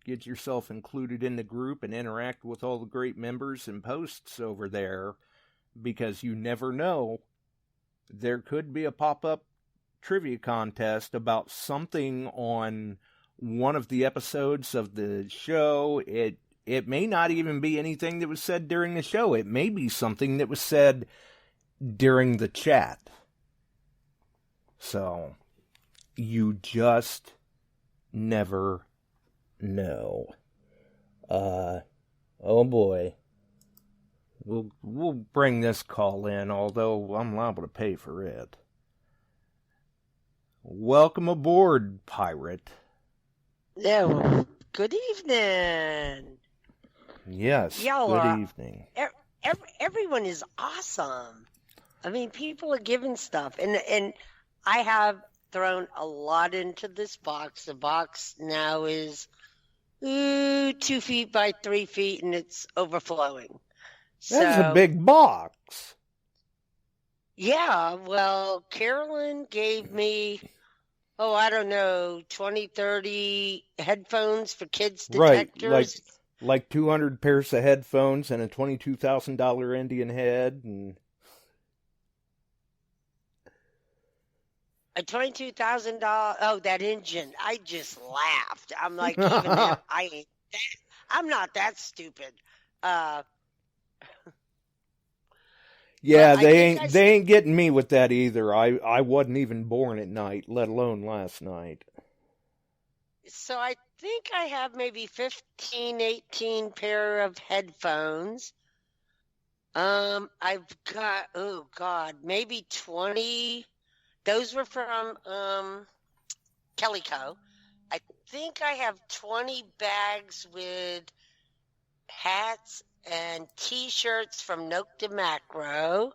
get yourself included in the group and interact with all the great members and posts over there, because you never know. There could be a pop-up trivia contest about something on one of the episodes of the show. It may not even be anything that was said during the show. It may be something that was said during the chat. So, you just never know. Oh boy. We'll bring this call in, although I'm liable to pay for it. Welcome aboard, Pirate. Yeah, good evening. Yes, good evening. Everyone is awesome. I mean, people are giving stuff, and I have thrown a lot into this box. The box now is 2 feet by 3 feet, and it's overflowing. That's a big box. Yeah, well, Carolyn gave me, I don't know, 20, 30 headphones for kids' detectors. Right, like 200 pairs of headphones and a $22,000 Indian head. And a $22,000, that engine. I just laughed. I'm like, even now, I'm not that stupid. Yeah, they ain't getting me with that either. I wasn't even born at night, let alone last night. So I think I have maybe 15, 18 pair of headphones. I've got, maybe 20. Those were from Kellyco. I think I have 20 bags with hats and T-shirts from Nokta Makro,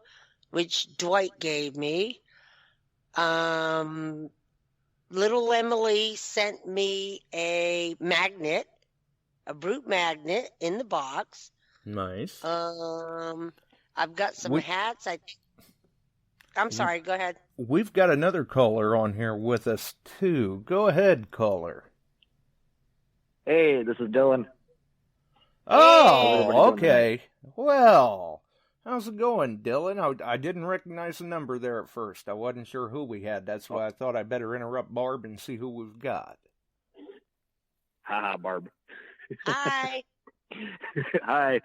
which Dwight gave me. Little Emily sent me a magnet, a brute magnet in the box. Nice. I've got some hats. I'm sorry, go ahead. We've got another caller on here with us, too. Go ahead, caller. Hey, this is Dylan. Oh, okay. Well, how's it going, Dylan? I didn't recognize the number there at first. I wasn't sure who we had. That's why I thought I'd better interrupt Barb and see who we've got. Haha, Barb. Hi. Hi.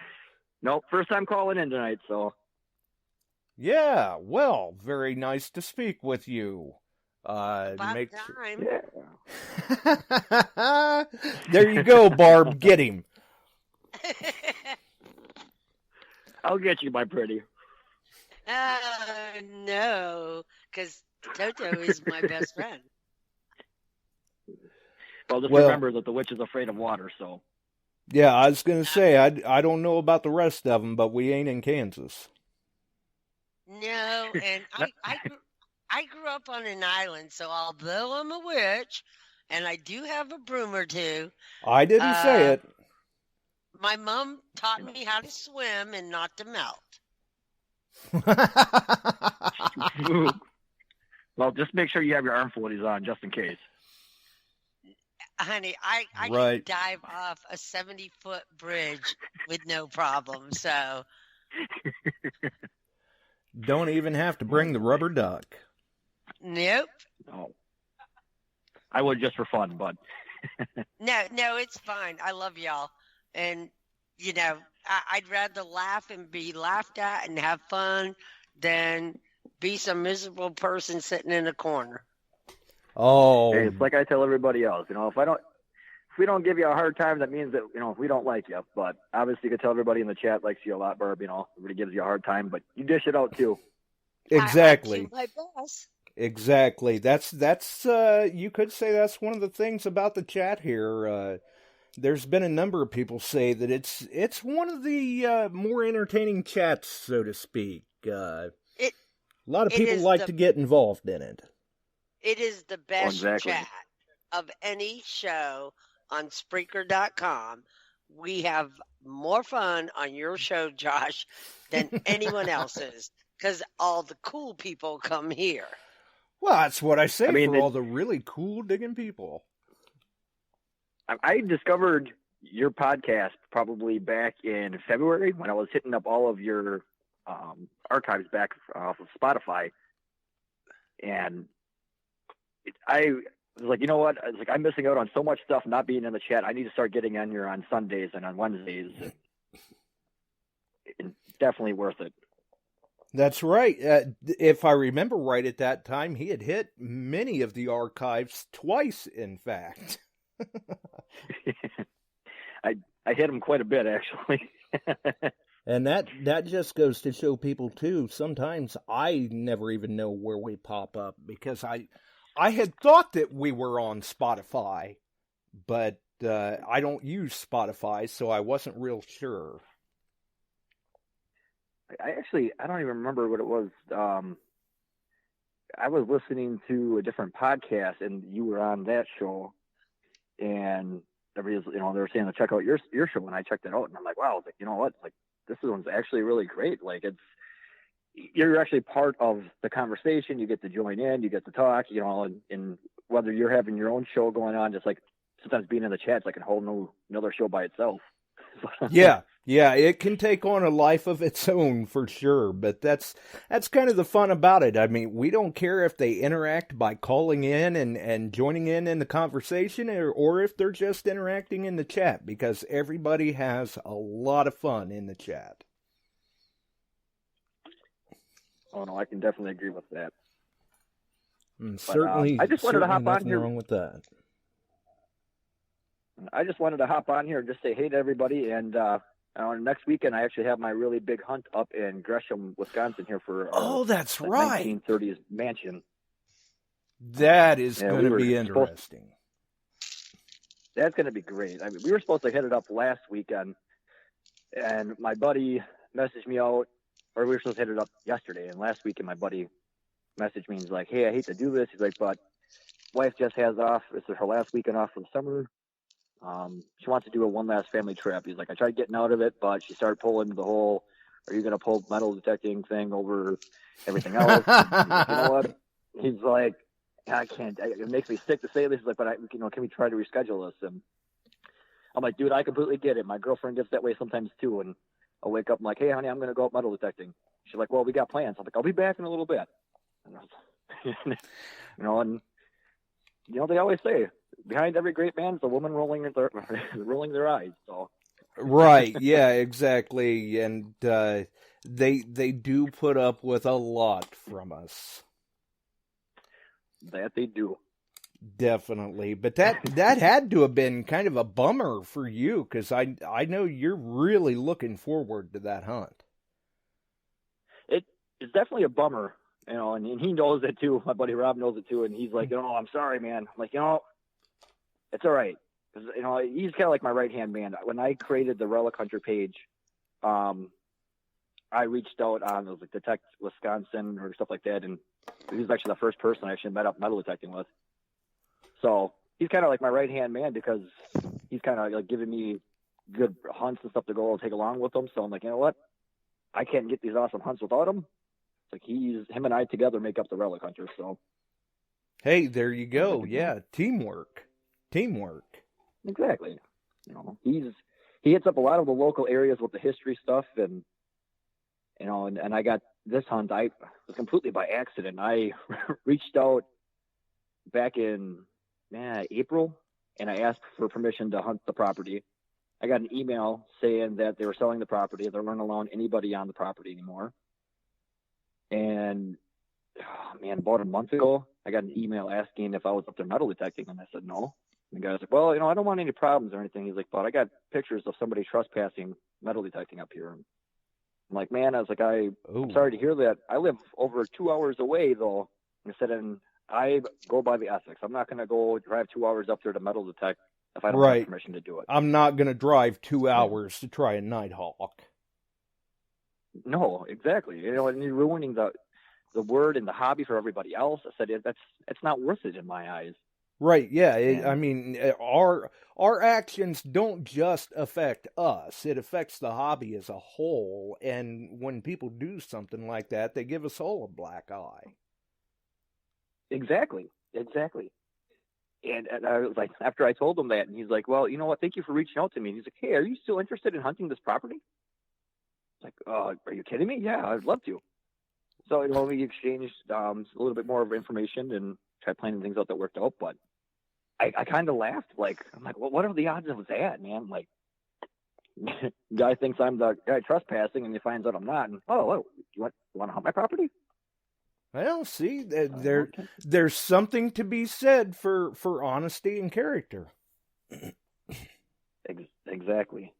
Nope, first time calling in tonight, so. Yeah, well, very nice to speak with you. About Make time. Yeah. There you go, Barb. Get him. I'll get you, my pretty. No, because Toto is my best friend. Well, just Well- remember that the witch is afraid of water, so. Yeah, I was going to say, I don't know about the rest of them, but we ain't in Kansas. No, and I grew up on an island, so although I'm a witch, and I do have a broom or two, I didn't say it. my mom taught me how to swim and not to melt. Well, just make sure you have your arm floaties on, just in case. Honey, I Right. can dive off a 70-foot bridge with no problem, so... Don't even have to bring the rubber duck. Nope. No. I would just for fun, but. No, it's fine. I love y'all. And, you know, I'd rather laugh and be laughed at and have fun than be some miserable person sitting in a corner. Oh, Hey, it's like I tell everybody else, if we don't give you a hard time, that means that, we don't like you. But obviously you can tell everybody in the chat likes you a lot, Barb, everybody gives you a hard time, but you dish it out too. exactly. I do my best. Exactly. That's you could say that's one of the things about the chat here. There's been a number of people say that it's one of the more entertaining chats, so to speak. A lot of people like to get involved in it. It is the best Exactly. chat of any show on Spreaker.com. We have more fun on your show, Josh, than anyone else's, because all the cool people come here. Well, that's what I say I mean, for all the really cool digging people. I discovered your podcast probably back in February when I was hitting up all of your archives back off of Spotify. And I was like, you know what? I was like, I'm missing out on so much stuff not being in the chat. I need to start getting in here on Sundays and on Wednesdays. It's definitely worth it. That's right. If I remember right, at that time, he had hit many of the archives twice, in fact. I hit him quite a bit, actually. And that just goes to show people, too, sometimes I never even know where we pop up, because I had thought that we were on Spotify, but I don't use Spotify, so I wasn't real sure. I don't even remember what it was. I was listening to a different podcast, and you were on that show, and everybody's, they were saying to check out your show, and I checked it out, and I'm like, wow, you know what? Like, this one's actually really great. Like, you're actually part of the conversation. You get to join in, you get to talk, and whether you're having your own show going on, just like sometimes being in the chat, it's like a whole another show by itself. Yeah, it can take on a life of its own for sure, but that's kind of the fun about it. I mean, we don't care if they interact by calling in and joining in the conversation, or if they're just interacting in the chat, because everybody has a lot of fun in the chat. Oh no, I can definitely agree with that. And certainly, I just wanted to hop on nothing here. wrong with that. I just wanted to hop on here and just say hey to everybody. And next weekend, I actually have my really big hunt up in Gresham, Wisconsin here for That's right. 1930s mansion. That is going to be interesting. That's going to be great. I mean, we were supposed to hit it up last weekend, and my buddy messaged me out, or we were supposed to hit it up yesterday. And last weekend, my buddy messaged me and he's like, hey, I hate to do this. He's like, but wife just has off. This is her last weekend off for the summer. She wants to do one last family trip. He's like, I tried getting out of it, but she started pulling the whole, are you going to pull metal detecting thing over everything else? And, you know what? He's like, I can't. It makes me sick to say this. He's like, but can we try to reschedule this? And I'm like, dude, I completely get it. My girlfriend gets that way sometimes too. And I'll wake up, I'm like, hey, honey, I'm going to go up metal detecting. She's like, well, we got plans. I'm like, I'll be back in a little bit. And, they always say, behind every great man is a woman rolling their eyes. So. Right. Yeah, exactly. And they do put up with a lot from us. That they do. Definitely. But that had to have been kind of a bummer for you, because I know you're really looking forward to that hunt. It's definitely a bummer, and he knows it too. My buddy Rob knows it too, and he's like, I'm sorry, man. I'm like, it's all right. 'Cause, he's kind of like my right-hand man. When I created the Relic Hunter page, I reached out on, it was like Detect Wisconsin or stuff like that, and he was actually the first person I actually met up metal detecting with. So he's kind of like my right-hand man, because he's kind of like giving me good hunts and stuff to go take along with him. So I'm like, you know what? I can't get these awesome hunts without him. It's like him and I together make up the Relic Hunter. So, hey, there you go. Yeah, teamwork. Exactly. He hits up a lot of the local areas with the history stuff, and and I got this hunt. I was completely by accident. I reached out back in April, and I asked for permission to hunt the property. I got an email saying that they were selling the property. They weren't allowing anybody on the property anymore. And about a month ago, I got an email asking if I was up there metal detecting, and I said no. And the guy's like, well, I don't want any problems or anything. He's like, but I got pictures of somebody trespassing metal detecting up here. And I'm like, man, I was like, I'm sorry to hear that. I live over 2 hours away, though. And I said, and I go by the ethics. I'm not going to go drive 2 hours up there to metal detect if I don't have permission to do it. I'm not going to drive 2 hours to try a Nighthawk. No, exactly. And you're ruining the word and the hobby for everybody else. I said, it's not worth it in my eyes. Right, yeah. I mean, our actions don't just affect us. It affects the hobby as a whole. And when people do something like that, they give us all a black eye. Exactly. And I was like, after I told him that, and he's like, well, you know what? Thank you for reaching out to me. And he's like, hey, are you still interested in hunting this property? I was like, are you kidding me? Yeah, I'd love to. So, we exchanged a little bit more of information and tried planning things out that worked out. But I kind of laughed. I'm like, well, what are the odds of that, man? Like, guy thinks I'm the guy trespassing, and he finds out I'm not. And, you want to hunt my property? Well, see, there's something to be said for honesty and character. Exactly.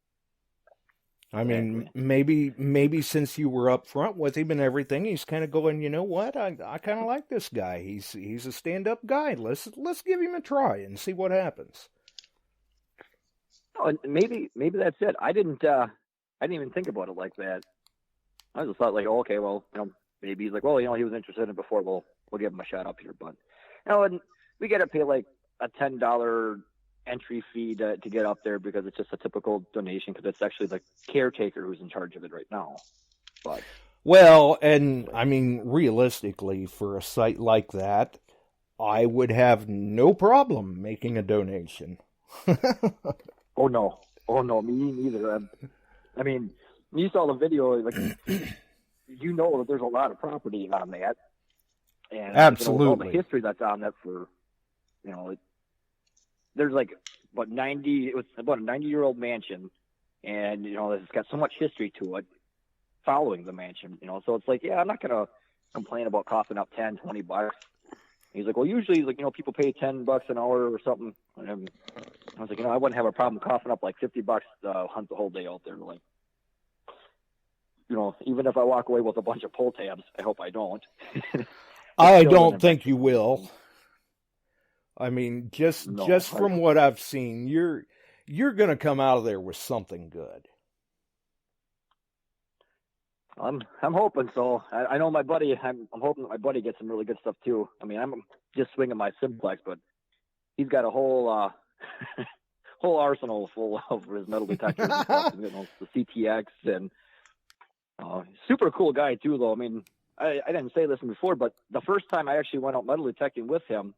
I mean, maybe since you were up front with him and everything, he's kind of going, you know what? I kind of like this guy. He's a stand-up guy. Let's give him a try and see what happens. Oh, maybe that's it. I didn't even think about it like that. I just thought like, okay, well, maybe he's like, well, he was interested in it before. We'll give him a shot up here, but and we got to pay like a $10 entry fee to get up there, because it's just a typical donation, because it's actually the caretaker who's in charge of it right now. But well, and I mean, realistically, for a site like that, I would have no problem making a donation. Oh no, me neither. I mean, you saw the video, like that there's a lot of property on that, and absolutely all the history that's on that for there's like about 90. It was about a 90-year-old mansion, and it's got so much history to it following the mansion. So it's like, yeah, I'm not gonna complain about coughing up $10-$20. He's like, well, usually people pay $10 an hour or something. And I was like, I wouldn't have a problem coughing up like $50 to hunt the whole day out there. Like, even if I walk away with a bunch of pull tabs, I hope I don't. I don't think you will. I mean, just from what I've seen, you're going to come out of there with something good. I'm hoping so. I know my buddy. I'm hoping that my buddy gets some really good stuff too. I mean, I'm just swinging my simplex, but he's got a whole whole arsenal full of his metal detectors and stuff. The CTX, and super cool guy too. Though, I mean, I didn't say this before, but the first time I actually went out metal detecting with him,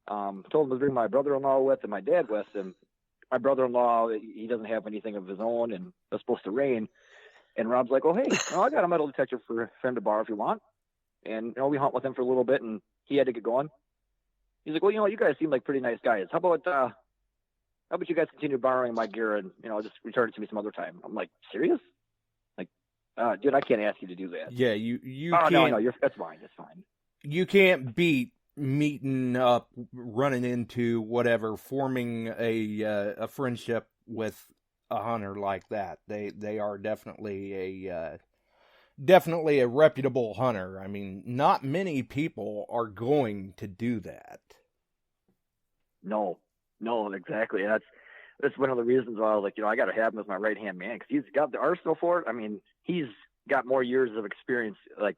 told him to bring my brother-in-law with and my dad with, and my brother-in-law, he doesn't have anything of his own, and it was supposed to rain. And Rob's like, oh, hey, I got a metal detector for him to borrow if you want. And, we hunt with him for a little bit, and he had to get going. He's like, well, you guys seem like pretty nice guys. How about you guys continue borrowing my gear and, just return it to me some other time? I'm like, serious? Like, dude, I can't ask you to do that. Yeah, you oh, can't. No, that's fine. That's fine. You can't beat meeting up, running into whatever, forming a friendship with a hunter like that. They are definitely a reputable hunter. I mean, not many people are going to do that. No, exactly. That's one of the reasons why I was like, I got to have him as my right hand man, because he's got the arsenal for it. I mean, he's got more years of experience, like,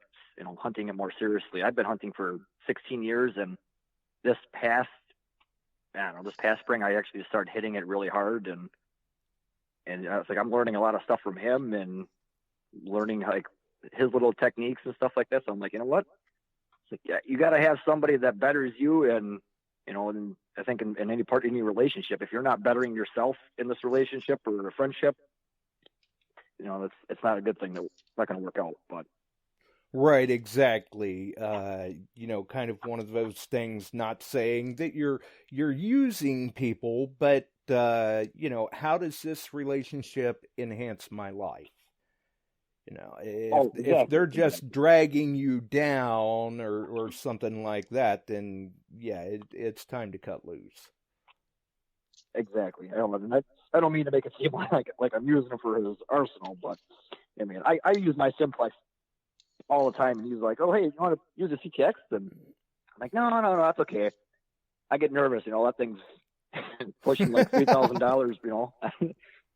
hunting it more seriously. I've been hunting for 16 years, and this past spring, I actually started hitting it really hard, and it's like I'm learning a lot of stuff from him and learning like his little techniques and stuff like that. So I'm like, you know what? It's like, yeah, you got to have somebody that betters you, and and I think in any relationship, if you're not bettering yourself in this relationship or a friendship, it's not a good thing. That's not going to work out. But right, exactly. Kind of one of those things. Not saying that you're using people, but how does this relationship enhance my life? If they're just dragging you down or something like that, then yeah, it's time to cut loose. Exactly. I don't mean to make it seem like I'm using him for his arsenal, but I mean, I use my simplex all the time, and he's like, "Oh, hey, you want to use a CTX?" And I'm like, "No, that's okay." I get nervous, that thing's pushing like $3,000.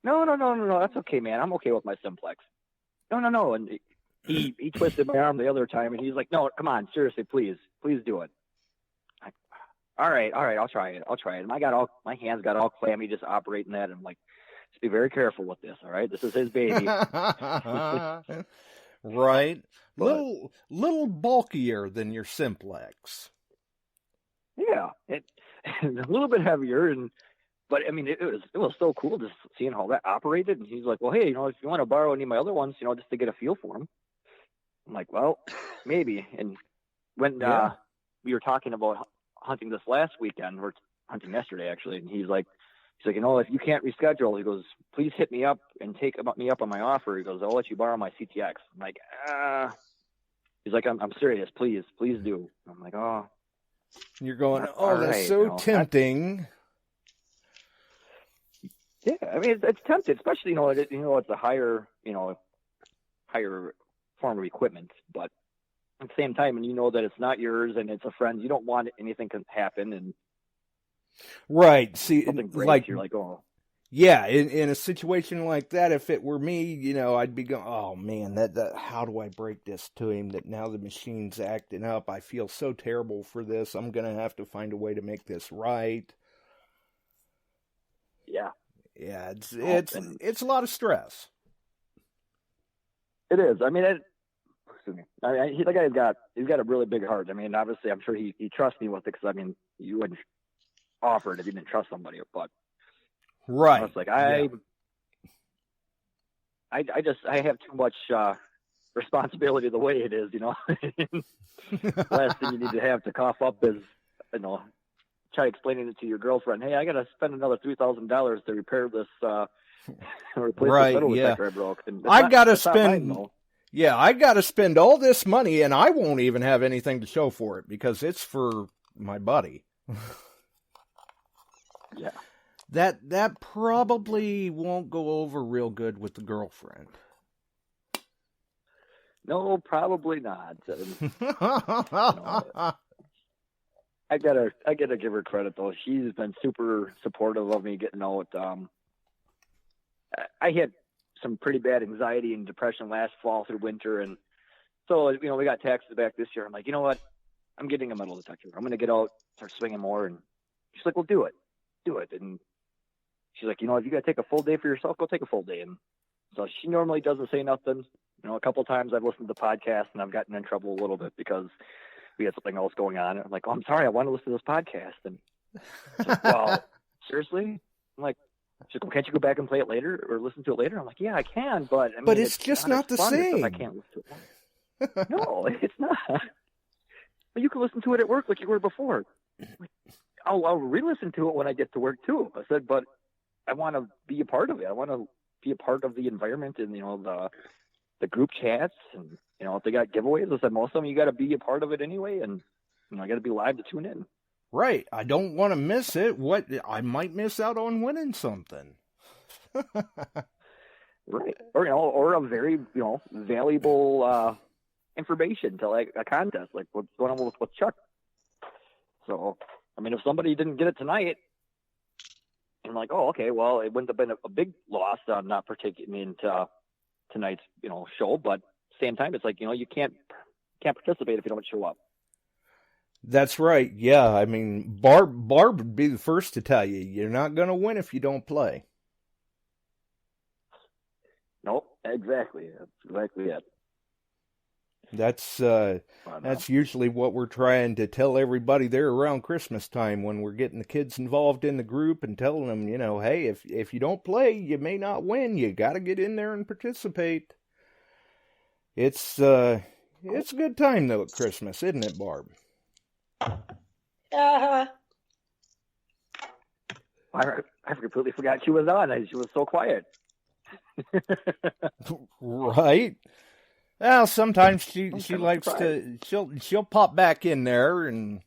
No, that's okay, man. I'm okay with my simplex. No. And he twisted my arm the other time, and he's like, "No, come on, seriously, please do it." All right, I'll try it. And my hands got all clammy just operating that. And I'm like, just be very careful with this. All right, this is his baby. Right, little bulkier than your simplex. Yeah, a little bit heavier, but I mean, it was so cool just seeing how that operated. And he's like, "Well, hey, if you want to borrow any of my other ones, just to get a feel for them." I'm like, "Well, maybe." And when we were talking about hunting this last weekend, we're hunting yesterday actually, and he's like, if you can't reschedule, he goes, "Please hit me up and take me up on my offer." He goes, "I'll let you borrow my CTX." I'm like, He's like, I'm serious. Please do. I'm like, oh. You're going, that's so tempting. Yeah, I mean, it's tempting, especially it's a higher form of equipment, but at the same time, and that it's not yours and it's a friend, you don't want anything to happen. And right, see, like you're like, oh, yeah, in a situation like that, if it were me, I'd be going, oh man, that how do I break this to him? That now the machine's acting up. I feel so terrible for this. I'm gonna have to find a way to make this right. Yeah. Yeah, it's a lot of stress. It is. I mean, the guy's got a really big heart. I mean, obviously, I'm sure he trusts me with it, because I mean, you wouldn't offer it if you didn't trust somebody. But right, it's like I have too much responsibility the way it is. Last thing you need to have to cough up is try explaining it to your girlfriend. Hey, I got to spend another $3,000 to repair this, replace the metal detector I broke. I got to spend, I got to spend all this money, and I won't even have anything to show for it because it's for my buddy. Yeah. That probably won't go over real good with the girlfriend. No, probably not. I gotta give her credit though. She's been super supportive of me getting out. I had some pretty bad anxiety and depression last fall through winter, and so we got taxes back this year. I'm like, you know what? I'm getting a metal detector. I'm gonna get out, start swinging more. And she's like, well, do it. And she's like, if you gotta take a full day for yourself, go take a full day. And so she normally doesn't say nothing. A couple of times I've listened to the podcast and I've gotten in trouble a little bit because we had something else going on. And I'm like, oh, I'm sorry, I want to listen to this podcast. And she's like, well, seriously? I'm like, she's like, well, can't you go back and play it later or listen to it later? I'm like, yeah, I can, but I mean, it's just not the same. I can't listen to it. No, it's not. But you can listen to it at work like you were before. Like, I'll re-listen to it when I get to work too. I said, but I want to be a part of it. I want to be a part of the environment and the group chats, and if they got giveaways, I said most of them you got to be a part of it anyway. And I got to be live to tune in. Right. I don't want to miss it. What I might miss out on winning something. Right. Or a very, valuable information to like a contest, like what's going on with Chuck. So, I mean, if somebody didn't get it tonight, I'm like, oh, okay, well, it wouldn't have been a big loss on not partaking in tonight's, show. But same time, it's like, you can't participate if you don't show up. That's right. Yeah, I mean, Barb would be the first to tell you, you're not going to win if you don't play. Nope, exactly. That's exactly it. That's usually what we're trying to tell everybody there around Christmas time when we're getting the kids involved in the group and telling them, hey, if you don't play, you may not win. You got to get in there and participate. It's a good time though at Christmas, isn't it, Barb? I completely forgot she was on. She was so quiet. Right. Well, sometimes she likes surprised. she'll pop back in there and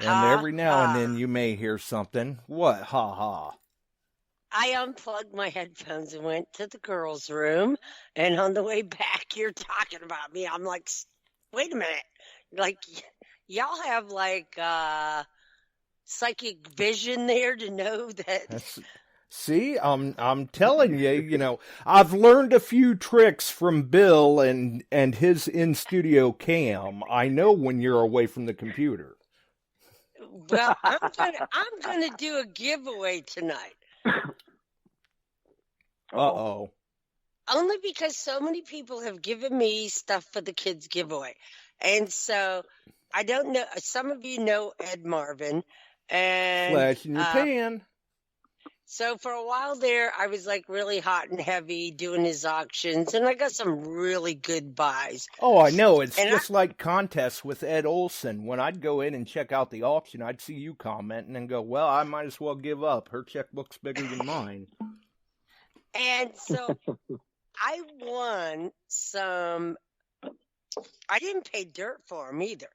every now and then you may hear something. What? Ha ha. I unplugged my headphones and went to the girls' room, and on the way back, you're talking about me. I'm like, wait a minute. Like, y'all have like psychic vision there to know that. See, I'm telling you, I've learned a few tricks from Bill and his in-studio cam. I know when you're away from the computer. Well, I'm gonna do a giveaway tonight. Uh-oh. Only because so many people have given me stuff for the kids giveaway. And so I don't know, some of you know Ed Marvin, and Flash in your pan. So for a while there, I was like really hot and heavy doing his auctions, and I got some really good buys. Oh, I know. It's just like contests with Ed Olson. When I'd go in and check out the auction, I'd see you commenting and go, well, I might as well give up. Her checkbook's bigger than mine. And so I won some, I didn't pay dirt for them either.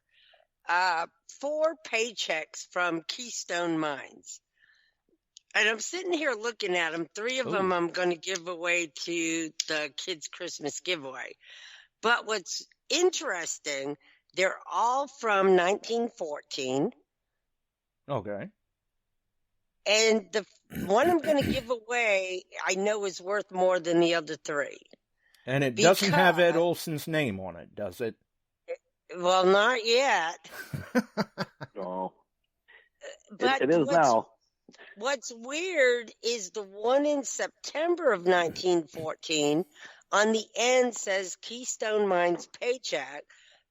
4 paychecks from Keystone Mines. And I'm sitting here looking at them. 3 of them I'm going to give away to the kids' Christmas giveaway. But what's interesting, they're all from 1914. Okay. And the one I'm going to give away, I know is worth more than the other 3. And it doesn't have Ed Olson's name on it, does it? Well, not yet. No. But it is now. What's weird is the one in September of 1914 on the end says Keystone Mines paycheck,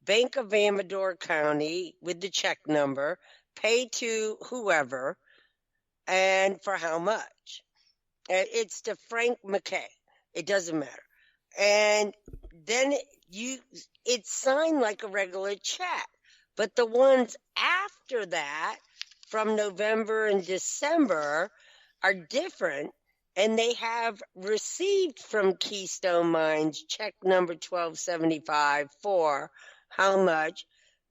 Bank of Amador County with the check number, pay to whoever, and for how much. It's to Frank McKay. It doesn't matter. And then it's signed like a regular check. But the ones after that, from November and December, are different, and they have received from Keystone Mines check number 1275 for how much,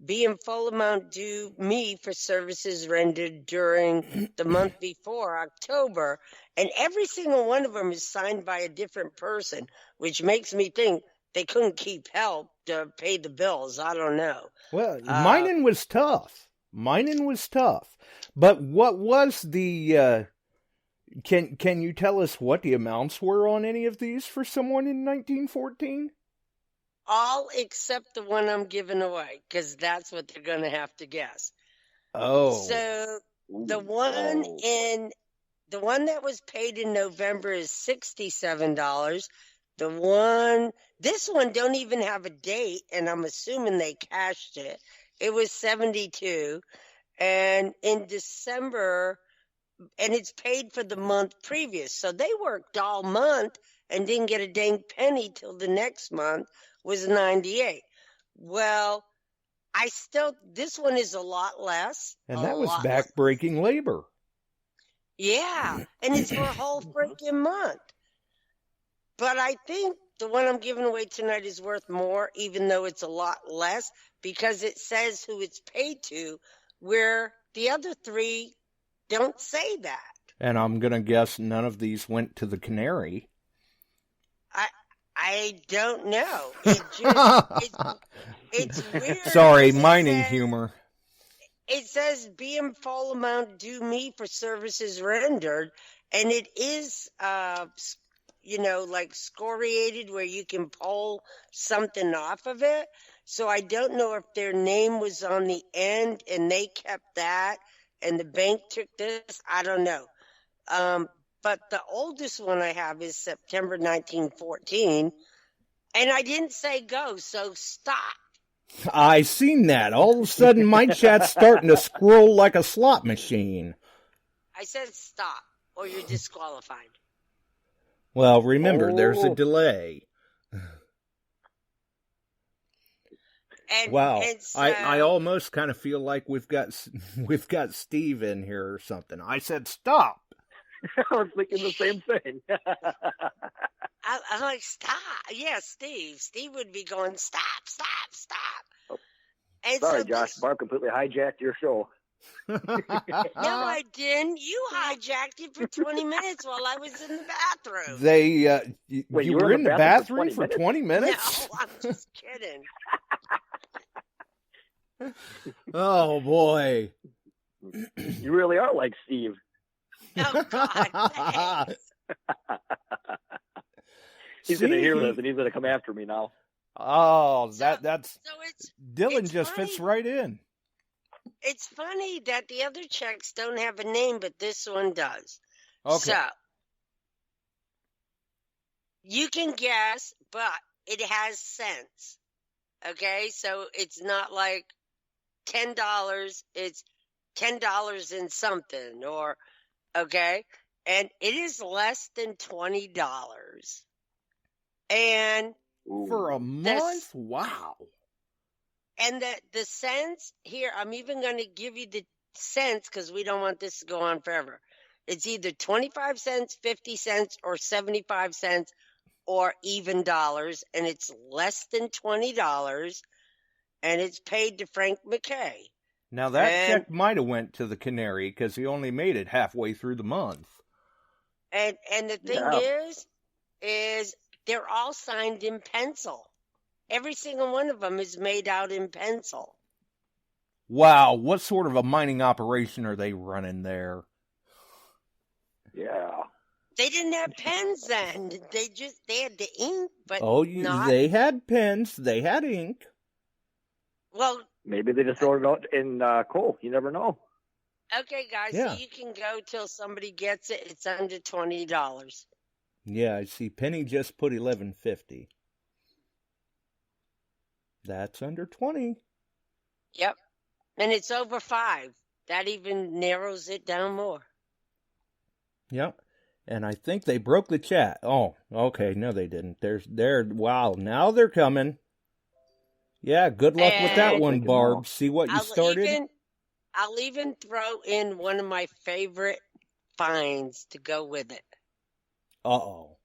being full amount due me for services rendered during the month before October, and every single one of them is signed by a different person, which makes me think they couldn't keep help to pay the bills. I don't know. Well, mining was tough. But what was the, can you tell us what the amounts were on any of these for someone in 1914? All except the one I'm giving away, because that's what they're going to have to guess. Oh. So the one that was paid in November is $67. This one don't even have a date, and I'm assuming they cashed it. It was $72. And in December, and it's paid for the month previous. So they worked all month and didn't get a dang penny till the next month was $98. Well, this one is a lot less. And that was backbreaking labor. Yeah, and it's for a whole freaking month. But I think the one I'm giving away tonight is worth more, even though it's a lot less, because it says who it's paid to, where the other three don't say that. And I'm going to guess none of these went to the Canary. I don't know. It just, it's weird. Sorry, mining humor. It says BM full amount due me for services rendered, and it is, like scoriated where you can pull something off of it. So I don't know if their name was on the end and they kept that and the bank took this. I don't know. But the oldest one I have is September 1914, and I didn't say go, so stop. I seen that. All of a sudden, my chat's starting to scroll like a slot machine. I said stop, or you're disqualified. Well, remember, there's a delay. Wow, and so, I almost kind of feel like we've got Steve in here or something. I said stop. I was thinking the same thing. I'm like, stop. Yeah, Steve. Steve would be going, stop. Oh, And sorry, so Josh. Barb completely hijacked your show. No, I didn't. You hijacked it for 20 minutes while I was in the bathroom. Wait, you were in the bathroom for 20 minutes? No, I'm just kidding. Oh, boy. You really are like Steve. Oh, God, thanks. He's going to hear this, and he's going to come after me now. Oh, that's... So Dylan it's just funny. fits right in. It's funny that the other checks don't have a name, but this one does. Okay. So, you can guess, but it has cents. Okay? So, it's not like $10. It's $10 and something, or, okay? And it is less than $20. And for a month? Wow. And the cents here, I'm even going to give you the cents because we don't want this to go on forever. It's either 25 cents, 50 cents, or 75 cents, or even dollars, and it's less than $20, and it's paid to Frank McKay. Now that check might have went to the Canary because he only made it halfway through the month. And the thing is they're all signed in pencil. Every single one of them is made out in pencil. Wow, what sort of a mining operation are they running there? Yeah. They didn't have pens then. They had the ink, but they had pens, they had ink. Well, maybe they just wrote it out in coal. You never know. Okay, guys, Yeah. so you can go till somebody gets it. It's under $20. Yeah, I see. Penny just put $11.50. That's under 20. Yep. And it's over 5. That even narrows it down more. Yep. And I think they broke the chat. Oh, okay. No, they didn't. Wow, now they're coming. Yeah, good luck with that one, Barb. See what you started? I'll even throw in one of my favorite finds to go with it. Uh-oh.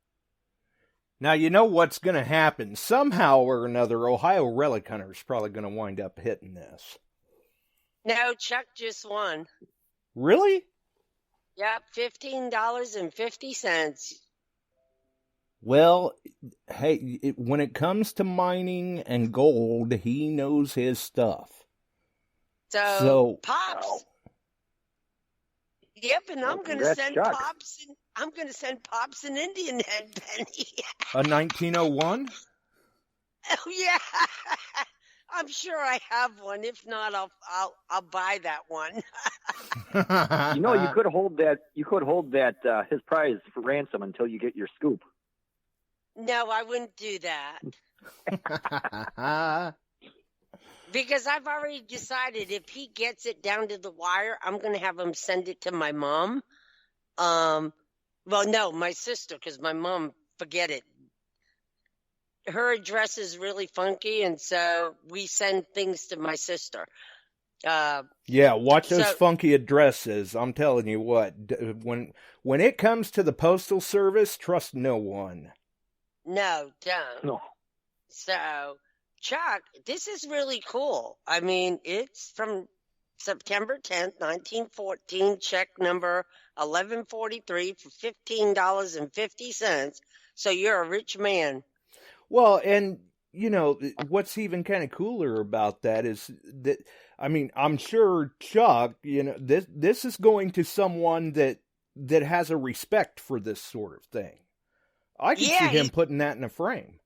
Now, you know what's going to happen. Somehow or another, Ohio Relic Hunter's probably going to wind up hitting this. No, Chuck just won. Really? Yep, $15.50. Well, hey, when it comes to mining and gold, he knows his stuff. So Pops. Yep, and I'm going to send Chuck. Pops. I'm going to send Pops an Indian head penny. A 1901? Oh yeah, I'm sure I have one. If not, I'll buy that one. You know, you could hold that. You could hold that his prize for ransom until you get your scoop. No, I wouldn't do that. Because I've already decided if he gets it down to the wire, I'm going to have him send it to my mom. Well, no, my sister, because my mom, forget it. Her address is really funky, and so we send things to my sister. Yeah, watch those funky addresses. I'm telling you what, when it comes to the Postal Service, trust no one. No, don't. No. So, Chuck, this is really cool. I mean, it's from September 10th, 1914, check number 1143 for $15.50. So you're a rich man. Well, and you know what's even kind of cooler about that is that, I mean, I'm sure Chuck, you know, this is going to someone that has a respect for this sort of thing. I can see him putting that in a frame.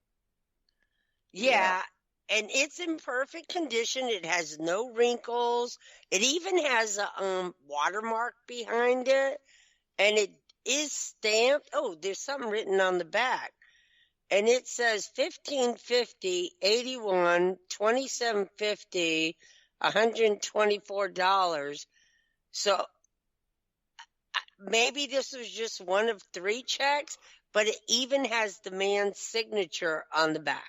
Yeah, and it's in perfect condition. It has no wrinkles. It even has a watermark behind it, and it is stamped. Oh, there's something written on the back. And it says 1550, 81, 2750, $124. So maybe this was just one of 3 checks, but it even has the man's signature on the back.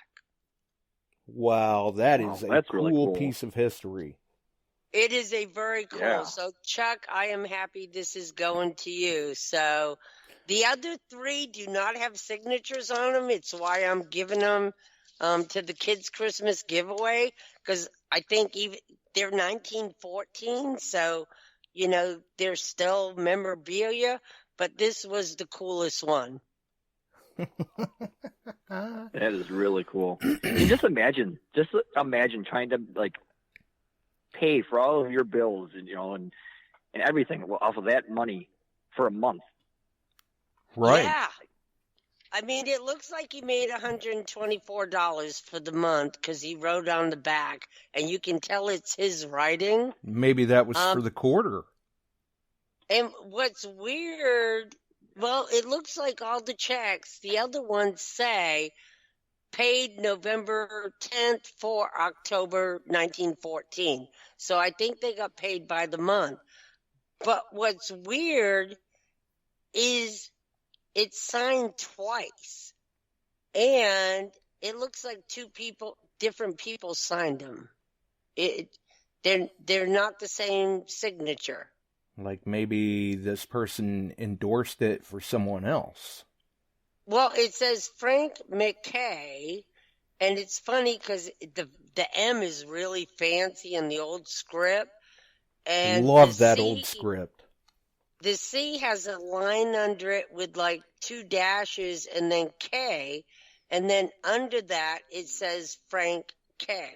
Wow, that's a really cool piece of history. It is a very cool. Yeah. So, Chuck, I am happy this is going to you. So, the other 3 do not have signatures on them. It's why I'm giving them to the kids' Christmas giveaway, because I think even they're 1914, so, you know, they're still memorabilia, but this was the coolest one. That is really cool. And just imagine trying to like pay for all of your bills and and everything off of that money for a month. Right. Yeah. I mean, it looks like he made $124 for the month because he wrote on the back, and you can tell it's his writing. Maybe that was for the quarter. And what's weird, well, it looks like all the checks, the other ones say paid November 10th for October 1914. So I think they got paid by the month. But what's weird is it's signed twice, and it looks like 2 different people signed them. They're not the same signature. Like maybe this person endorsed it for someone else. Well, it says Frank McKay, and it's funny because the M is really fancy in the old script. And love that old script. The C has a line under it with like 2 dashes and then K, and then under that it says Frank K.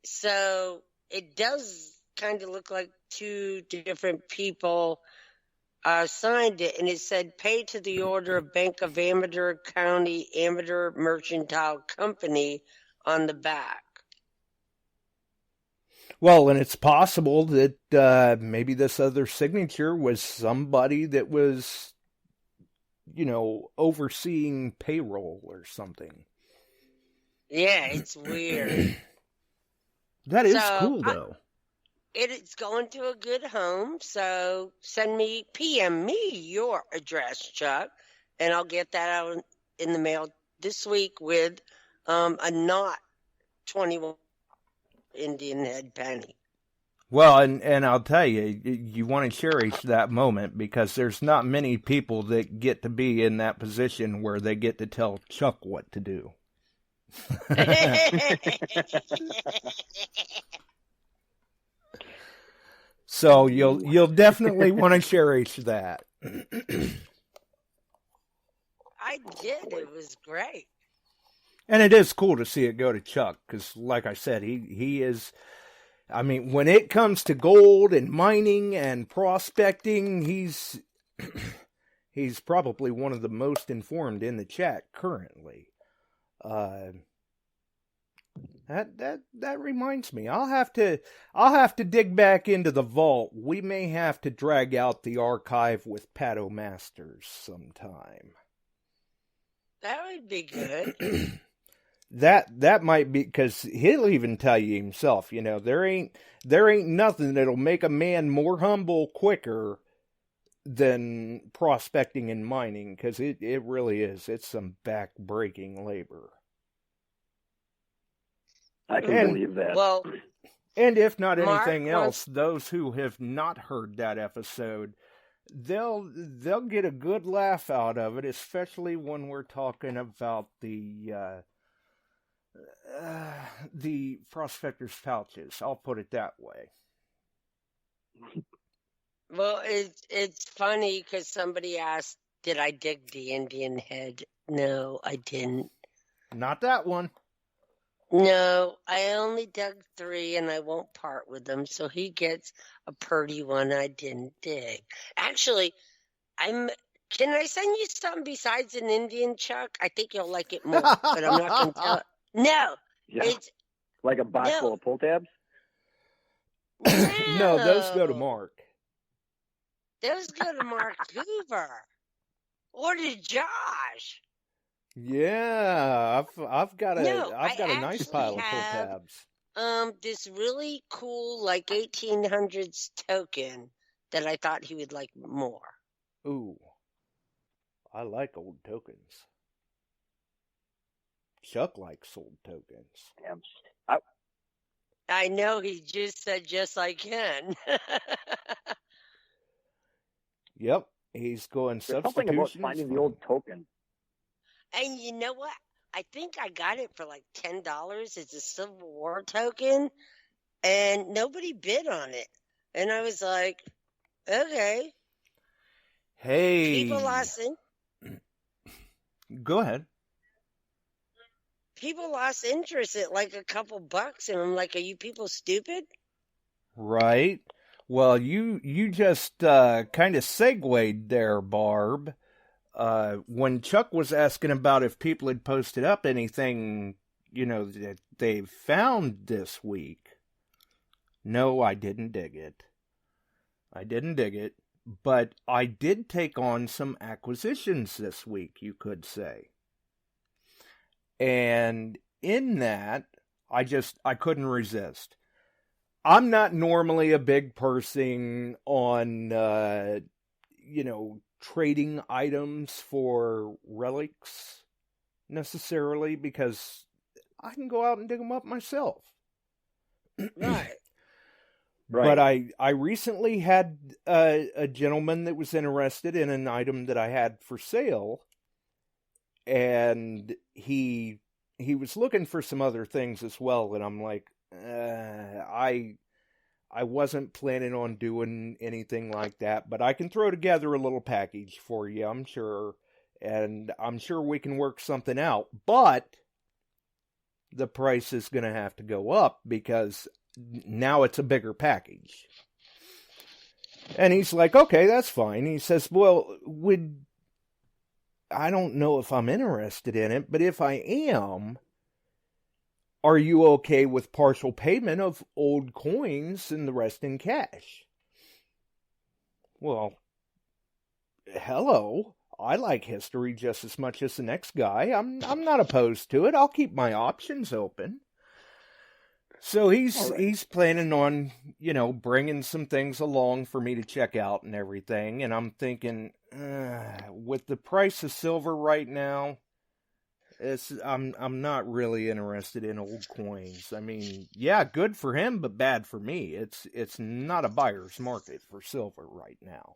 So it does kind of look like 2 different people signed it, and it said pay to the order of Bank of Amador County Amador Mercantile Company on the back. Well, and it's possible that maybe this other signature was somebody that was, overseeing payroll or something. Yeah, it's weird. That is cool, though. It's going to a good home, so PM me your address, Chuck, and I'll get that out in the mail this week with a not 21 Indian head penny. Well, and I'll tell you, you want to cherish that moment because there's not many people that get to be in that position where they get to tell Chuck what to do. So you'll definitely want to cherish that. I did. It was great. And it is cool to see it go to Chuck because, like I said, he is. I mean, when it comes to gold and mining and prospecting, he's probably one of the most informed in the chat currently. That reminds me. I'll have to dig back into the vault. We may have to drag out the archive with Pato Masters sometime. That would be good. That might be, because he'll even tell you himself, there ain't nothing that'll make a man more humble quicker than prospecting and mining, because it really is. It's some back-breaking labor. I can believe that. Well, and if not anything else, those who have not heard that episode, they'll get a good laugh out of it, especially when we're talking about the Prospectors pouches. I'll put it that way. Well, it's funny because somebody asked, did I dig the Indian head? No, I didn't. Not that one. No, I only dug 3 and I won't part with them, so he gets a purdy one I didn't dig. Actually, can I send you something besides an Indian, Chuck? I think you'll like it more, but I'm not going to tell. No, Yeah. it's Like a box full of pull tabs? No, those go to Mark. Those go to Mark Hoover or to Josh. Yeah, I've got a nice pile of pull have, tabs. This really cool like 1800s token that I thought he would like more. Ooh, I like old tokens. Chuck likes old tokens. Damn. I know, he just said, yes, I can. Yep, he's going There's substitutions. something about finding the old token. And you know what? I think I got it for like $10. It's a Civil War token, and nobody bid on it. And I was like, okay. Hey. People lost Go ahead. People lost interest at like a couple bucks, and I'm like, are you people stupid? Right. Well, you just kind of segued there, Barb. When Chuck was asking about if people had posted up anything, that they found this week. No, I didn't dig it. But I did take on some acquisitions this week, you could say. And in that, I couldn't resist. I'm not normally a big person on, trading items for relics necessarily, because I can go out and dig them up myself. Right. But I recently had a gentleman that was interested in an item that I had for sale, and he was looking for some other things as well, and I'm like, I wasn't planning on doing anything like that, but I can throw together a little package for you, I'm sure, and I'm sure we can work something out, but the price is going to have to go up because now it's a bigger package. And he's like, okay, that's fine. He says, well, I don't know if I'm interested in it, but if I am, are you okay with partial payment of old coins and the rest in cash? Well, hello. I like history just as much as the next guy. I'm not opposed to it. I'll keep my options open. So he's planning on, bringing some things along for me to check out and everything. And I'm thinking, with the price of silver right now, I'm not really interested in old coins. I mean, yeah, good for him, but bad for me. It's not a buyer's market for silver right now.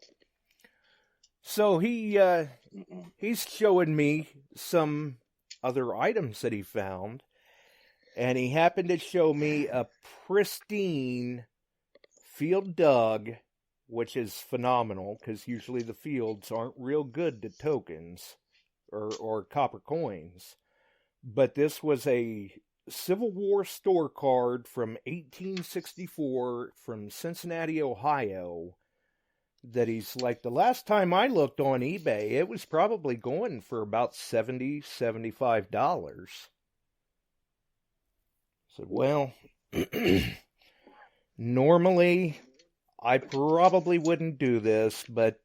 So he's showing me some other items that he found. And he happened to show me a pristine field dug, which is phenomenal, because usually the fields aren't real good to tokens or copper coins. But this was a Civil War store card from 1864 from Cincinnati, Ohio, that he's like, the last time I looked on eBay, it was probably going for about $70, $75. I said, well, normally I probably wouldn't do this, but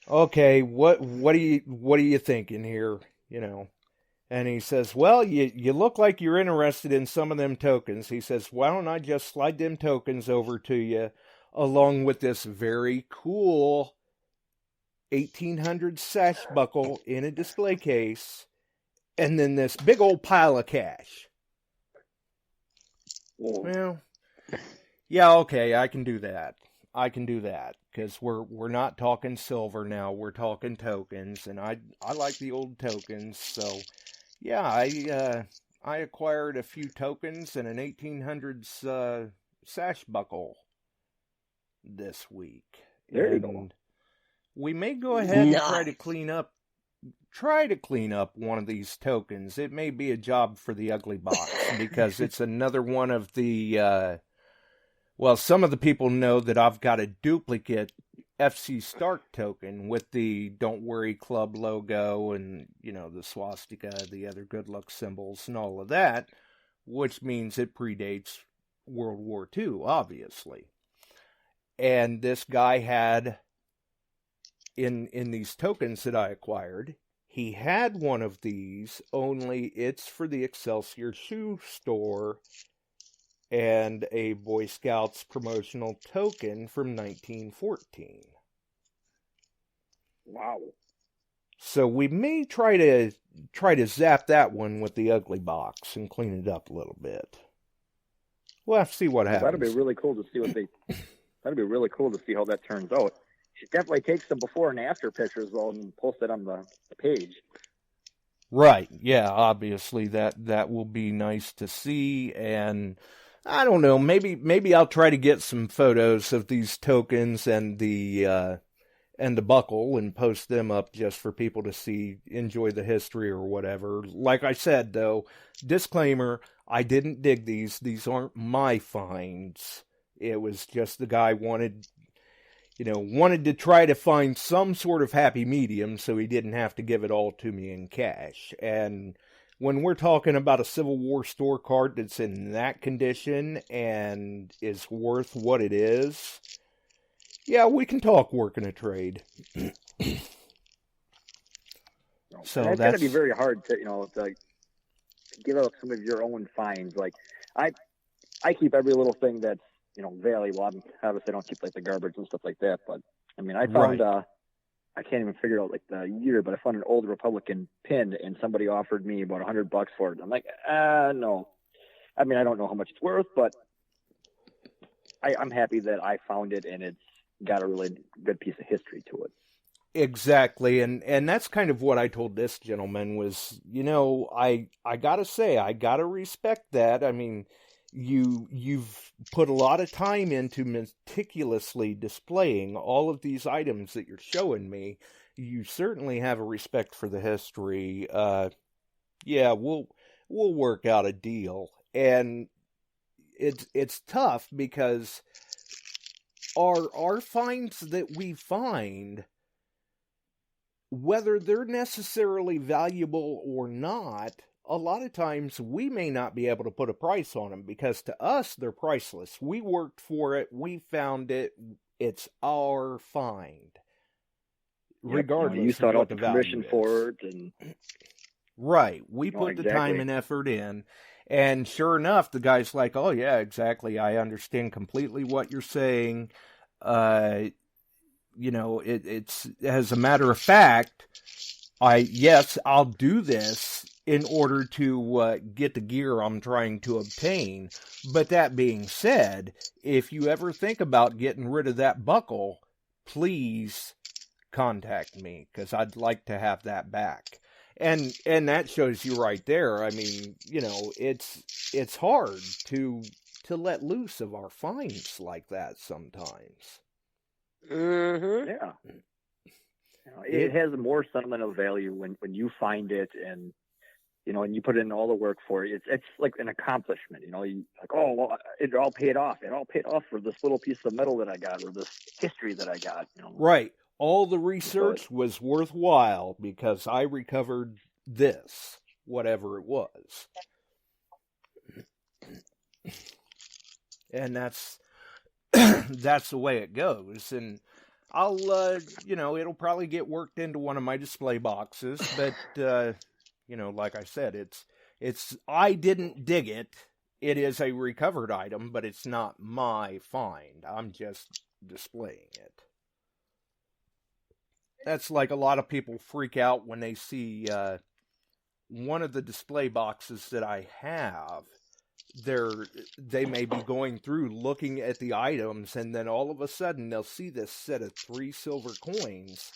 okay, what are you thinking here? And he says, well, you look like you're interested in some of them tokens. He says, why don't I just slide them tokens over to you, along with this very cool 1800 sash buckle in a display case, and then this big old pile of cash. Well, yeah, okay, I can do that. because we're not talking silver now. We're talking tokens, and I like the old tokens. So yeah, I acquired a few tokens and an 1800s sash buckle this week. There you go. We may go ahead and try to Nice. clean up one of these tokens. It may be a job for the ugly box because it's another one of the well, some of the people know that I've got a duplicate FC Stark token with the Don't Worry Club logo and, you know, the swastika, the other good luck symbols and all of that, which means it predates World War II, obviously. And this guy had, in these tokens that I acquired, he had one of these, only it's for the Excelsior shoe store and a Boy Scouts promotional token from 1914. Wow. So we may try to zap that one with the ugly box and clean it up a little bit. We'll have to see what happens. That'd be really cool to see that'd be really cool to see how that turns out. You should definitely take some before and after pictures though and post it on the page. Right, yeah, obviously that will be nice to see, and I don't know, maybe I'll try to get some photos of these tokens and the buckle and post them up just for people to see, enjoy the history or whatever. Like I said though, disclaimer, I didn't dig these. These aren't my finds. It was just the guy wanted to try to find some sort of happy medium so he didn't have to give it all to me in cash. And when we're talking about a Civil War store card that's in that condition and is worth what it is, yeah, we can talk working a trade. So it's got to be very hard to, to give up some of your own finds. Like I keep every little thing that's, valuable. Obviously, I don't keep like the garbage and stuff like that. But I mean, I found Right. I can't even figure out like the year, but I found an old Republican pin, and somebody offered me about $100 for it. I'm like, no. I mean, I don't know how much it's worth, but I'm happy that I found it, and it's got a really good piece of history to it. Exactly, and that's kind of what I told this gentleman was, I gotta say, I gotta respect that. I mean, you've put a lot of time into meticulously displaying all of these items that you're showing me. You certainly have a respect for the history. Yeah, we'll work out a deal. And it's tough because our finds that we find, whether they're necessarily valuable or not, a lot of times we may not be able to put a price on them because to us they're priceless. We worked for it, we found it, it's our find, regardless you sought of what out the the value permission is. for it, and Right, we put the time and effort in, and sure enough, the guy's like, "Oh yeah, exactly. I understand completely what you're saying." It's as a matter of fact, I'll do this in order to get the gear I'm trying to obtain. But that being said, if you ever think about getting rid of that buckle, please contact me, because I'd like to have that back. And that shows you right there. I mean, it's hard to let loose of our finds like that sometimes. Mm-hmm. Yeah. It has more sentimental value when you find it, and and you put in all the work for it. It's like an accomplishment. You like, oh, well, it all paid off. It all paid off for this little piece of metal that I got, or this history that I got. Right. All the research was worthwhile because I recovered this, whatever it was. And that's the way it goes. And I'll, it'll probably get worked into one of my display boxes, but, like I said, I didn't dig it. It is a recovered item, but it's not my find. I'm just displaying it. That's like a lot of people freak out when they see one of the display boxes that I have they may be going through looking at the items, and then all of a sudden they'll see this set of 3 silver coins,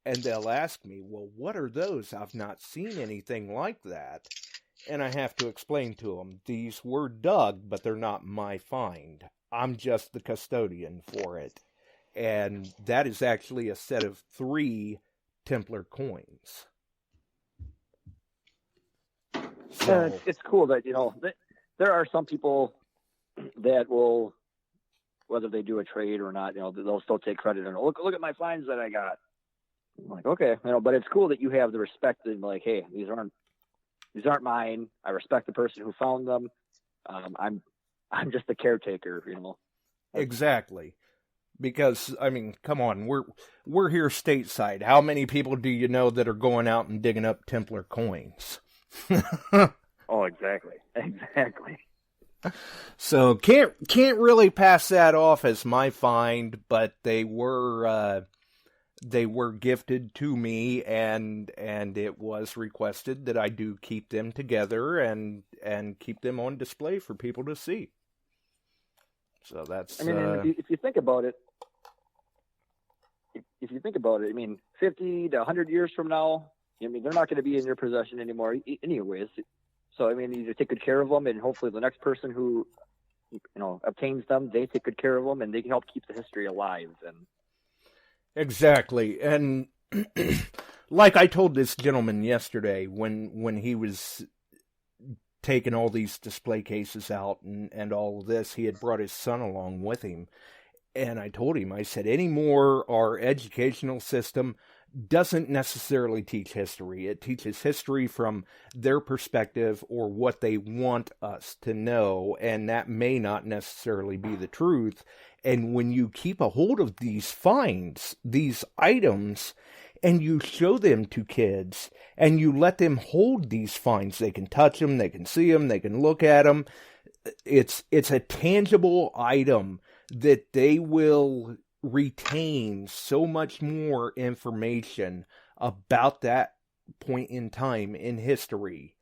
and they'll ask me, well, what are those? I've not seen anything like that. And I have to explain to them, these were dug, but they're not my find. I'm just the custodian for it. And that is actually a set of 3 Templar coins. So it's cool that, there are some people that will, whether they do a trade or not, they'll still take credit and look at my finds that I got. I'm like, okay, but it's cool that you have the respect and like, hey, these aren't mine. I respect the person who found them. I'm just the caretaker, Exactly. Because, I mean, come on, we're here stateside. How many people do you know that are going out and digging up Templar coins? Oh, exactly. So can't really pass that off as my find, but they were gifted to me, and it was requested that I do keep them together and keep them on display for people to see. So that's. I mean, if you think about it, I mean, 50 to 100 years from now, they're not going to be in your possession anymore, anyways. So I mean, you take good care of them, and hopefully the next person who, obtains them, they take good care of them, and they can help keep the history alive. And exactly, and like I told this gentleman yesterday when he was taking all these display cases out and all of this, he had brought his son along with him. And I told him, I said, anymore, our educational system doesn't necessarily teach history. It teaches history from their perspective or what they want us to know, and that may not necessarily be the truth. And when you keep a hold of these finds, these items, and you show them to kids, and you let them hold these finds, they can touch them, they can see them, they can look at them. It's a tangible item that they will retain so much more information about that point in time in history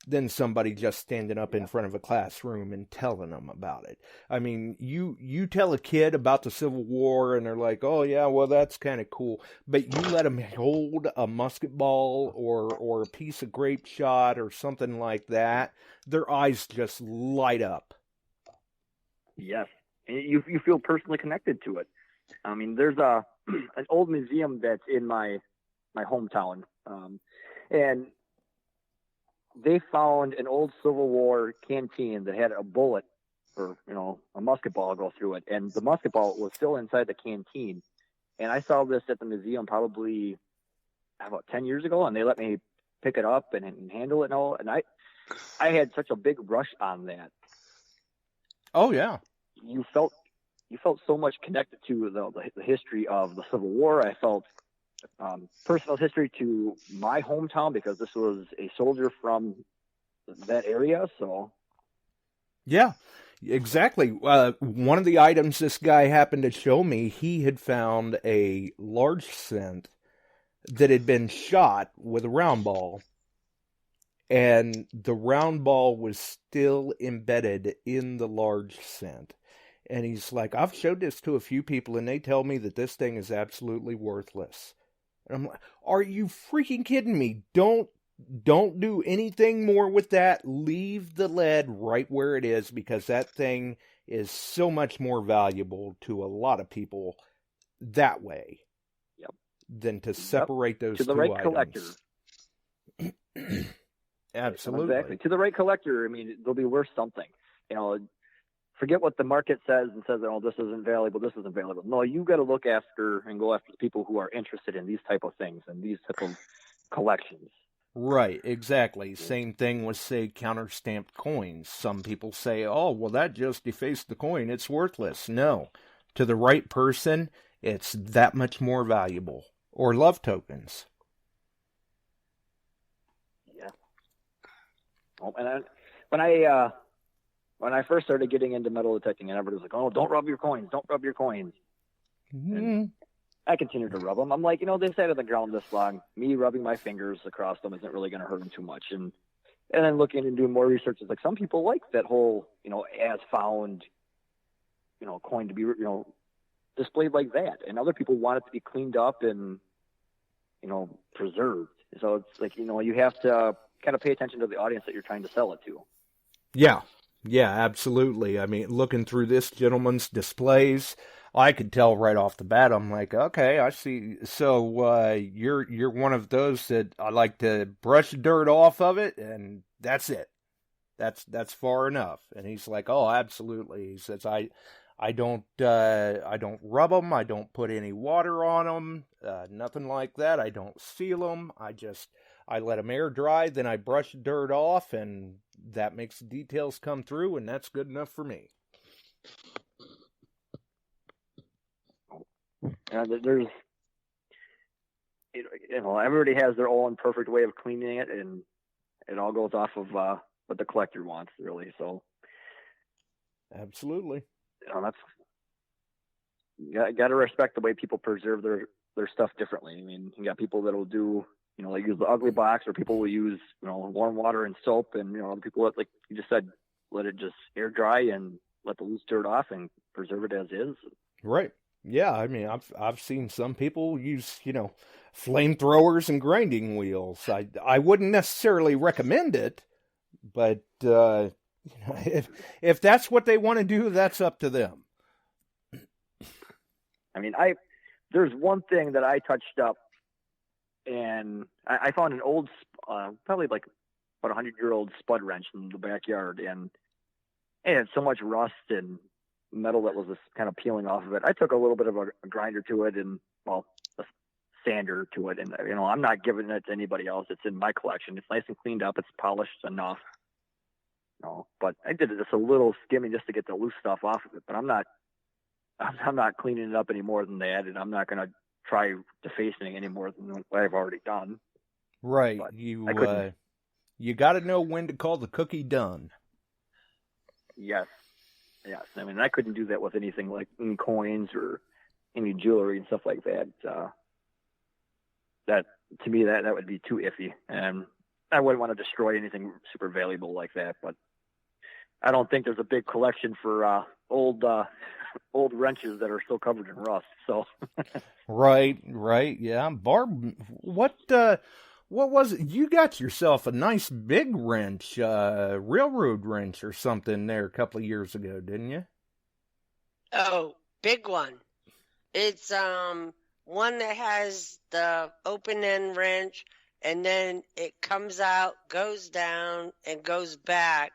than somebody just standing up in front of a classroom and telling them about it. I mean, you tell a kid about the Civil War and they're like, oh yeah, well that's kind of cool. But you let them hold a musket ball or a piece of grape shot or something like that, their eyes just light up. Yes. You feel personally connected to it. I mean, there's an old museum that's in my hometown, and they found an old Civil War canteen that had a bullet or a musket ball go through it, and the musket ball was still inside the canteen. And I saw this at the museum probably about 10 years ago, and they let me pick it up and handle it and all. And I had such a big rush on that. Oh yeah. You felt so much connected to the history of the Civil War. I felt personal history to my hometown because this was a soldier from that area. So, yeah, exactly. One of the items this guy happened to show me, he had found a large cent that had been shot with a round ball, and the round ball was still embedded in the large cent. And he's like, I've showed this to a few people, and they tell me that this thing is absolutely worthless. And I'm like, are you freaking kidding me? Don't do anything more with that. Leave the lead right where it is, because that thing is so much more valuable to a lot of people that way. Yep. Than to separate those to the two right items. Collector. Absolutely. Exactly. To the right collector, I mean, they'll be worth something. Forget what the market says and says, oh, this isn't valuable, this isn't valuable. No, you got to look after and go after the people who are interested in these type of things and these type of collections. Right, exactly. Same thing with, say, counter-stamped coins. Some people say, oh, well, that just defaced the coin, it's worthless. No. To the right person, it's that much more valuable. Or love tokens. Yeah. Oh, and when I first started getting into metal detecting, and everybody was like, oh, don't rub your coins. Mm-hmm. I continued to rub them. I'm like, they sat on the ground this long. Me rubbing my fingers across them isn't really going to hurt them too much. And And then looking and doing more research, it's like some people like that whole, as found, coin to be, displayed like that. And other people want it to be cleaned up and, preserved. So it's like, you have to kind of pay attention to the audience that you're trying to sell it to. Yeah. Yeah, absolutely. I mean, looking through this gentleman's displays, I could tell right off the bat. I'm like, okay, I see. So you're one of those that I like to brush the dirt off of it, and that's it. That's far enough. And he's like, oh, absolutely. He says, I don't rub them. I don't put any water on them. Nothing like that. I don't seal them. I let them air dry. Then I brush the dirt off, and that makes the details come through, and that's good enough for me. There's, everybody has their own perfect way of cleaning it, and it all goes off of what the collector wants, really. So, absolutely, that's got to respect the way people preserve their stuff differently. I mean, you got people that'll do, like use the ugly box, or people will use, warm water and soap, and other people that, like you just said, let it just air dry and let the loose dirt off and preserve it as is. Right. Yeah, I mean, I've seen some people use, flamethrowers and grinding wheels. I wouldn't necessarily recommend it, but if that's what they want to do, that's up to them. I mean, there's one thing that I touched up, and I found an old, probably like about 100-year-old spud wrench in the backyard, and it had so much rust and metal that was just kind of peeling off of it. I took a little bit of a grinder to it, and a sander to it, and I'm not giving it to anybody else. It's in my collection. It's nice and cleaned up. It's polished enough. But I did just a little skimming just to get the loose stuff off of it. But I'm not cleaning it up any more than that, and I'm not going to try defacing it any more than what I've already done. Right. But You got to know when to call the cookie done. Yes. I mean, I couldn't do that with anything like any coins or any jewelry and stuff like that. That to me, that would be too iffy, and I wouldn't want to destroy anything super valuable like that. But I don't think there's a big collection for old wrenches that are still covered in rust. So right, yeah. Barb, what was it? You got yourself a nice big wrench, railroad wrench or something there a couple of years ago, didn't you? Oh, big one. It's one that has the open end wrench, and then it comes out, goes down, and goes back.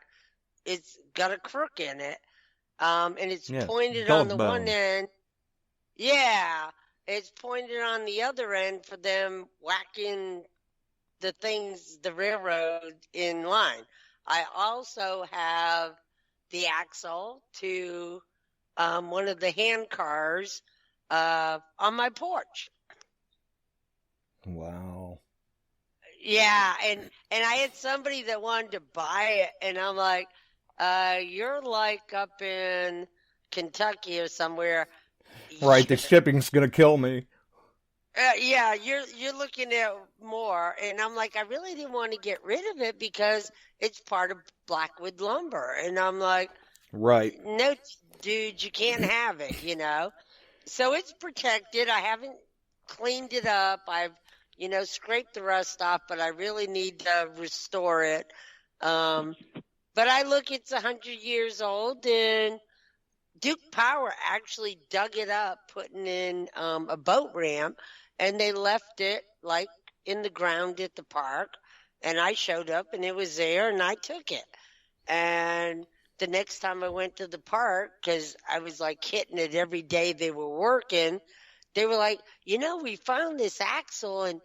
It's got a crook in it, and it's pointed on the one end. Yeah, it's pointed on the other end for them whacking the railroad in line. I also have the axle to one of the hand cars on my porch. Wow. Yeah, and I had somebody that wanted to buy it, and I'm like, you're like up in Kentucky or somewhere. Right, the shipping's gonna kill me. Yeah, you're looking at more, and I'm like, I really didn't want to get rid of it because it's part of Blackwood lumber, and I'm like, right, no, dude, you can't have it, So it's protected. I haven't cleaned it up. I've scraped the rust off, but I really need to restore it. But I look, it's 100 years old, and Duke Power actually dug it up, putting in a boat ramp, and they left it like in the ground at the park. And I showed up, and it was there, and I took it. And the next time I went to the park, because I was like hitting it every day they were working, they were like, we found this axle, and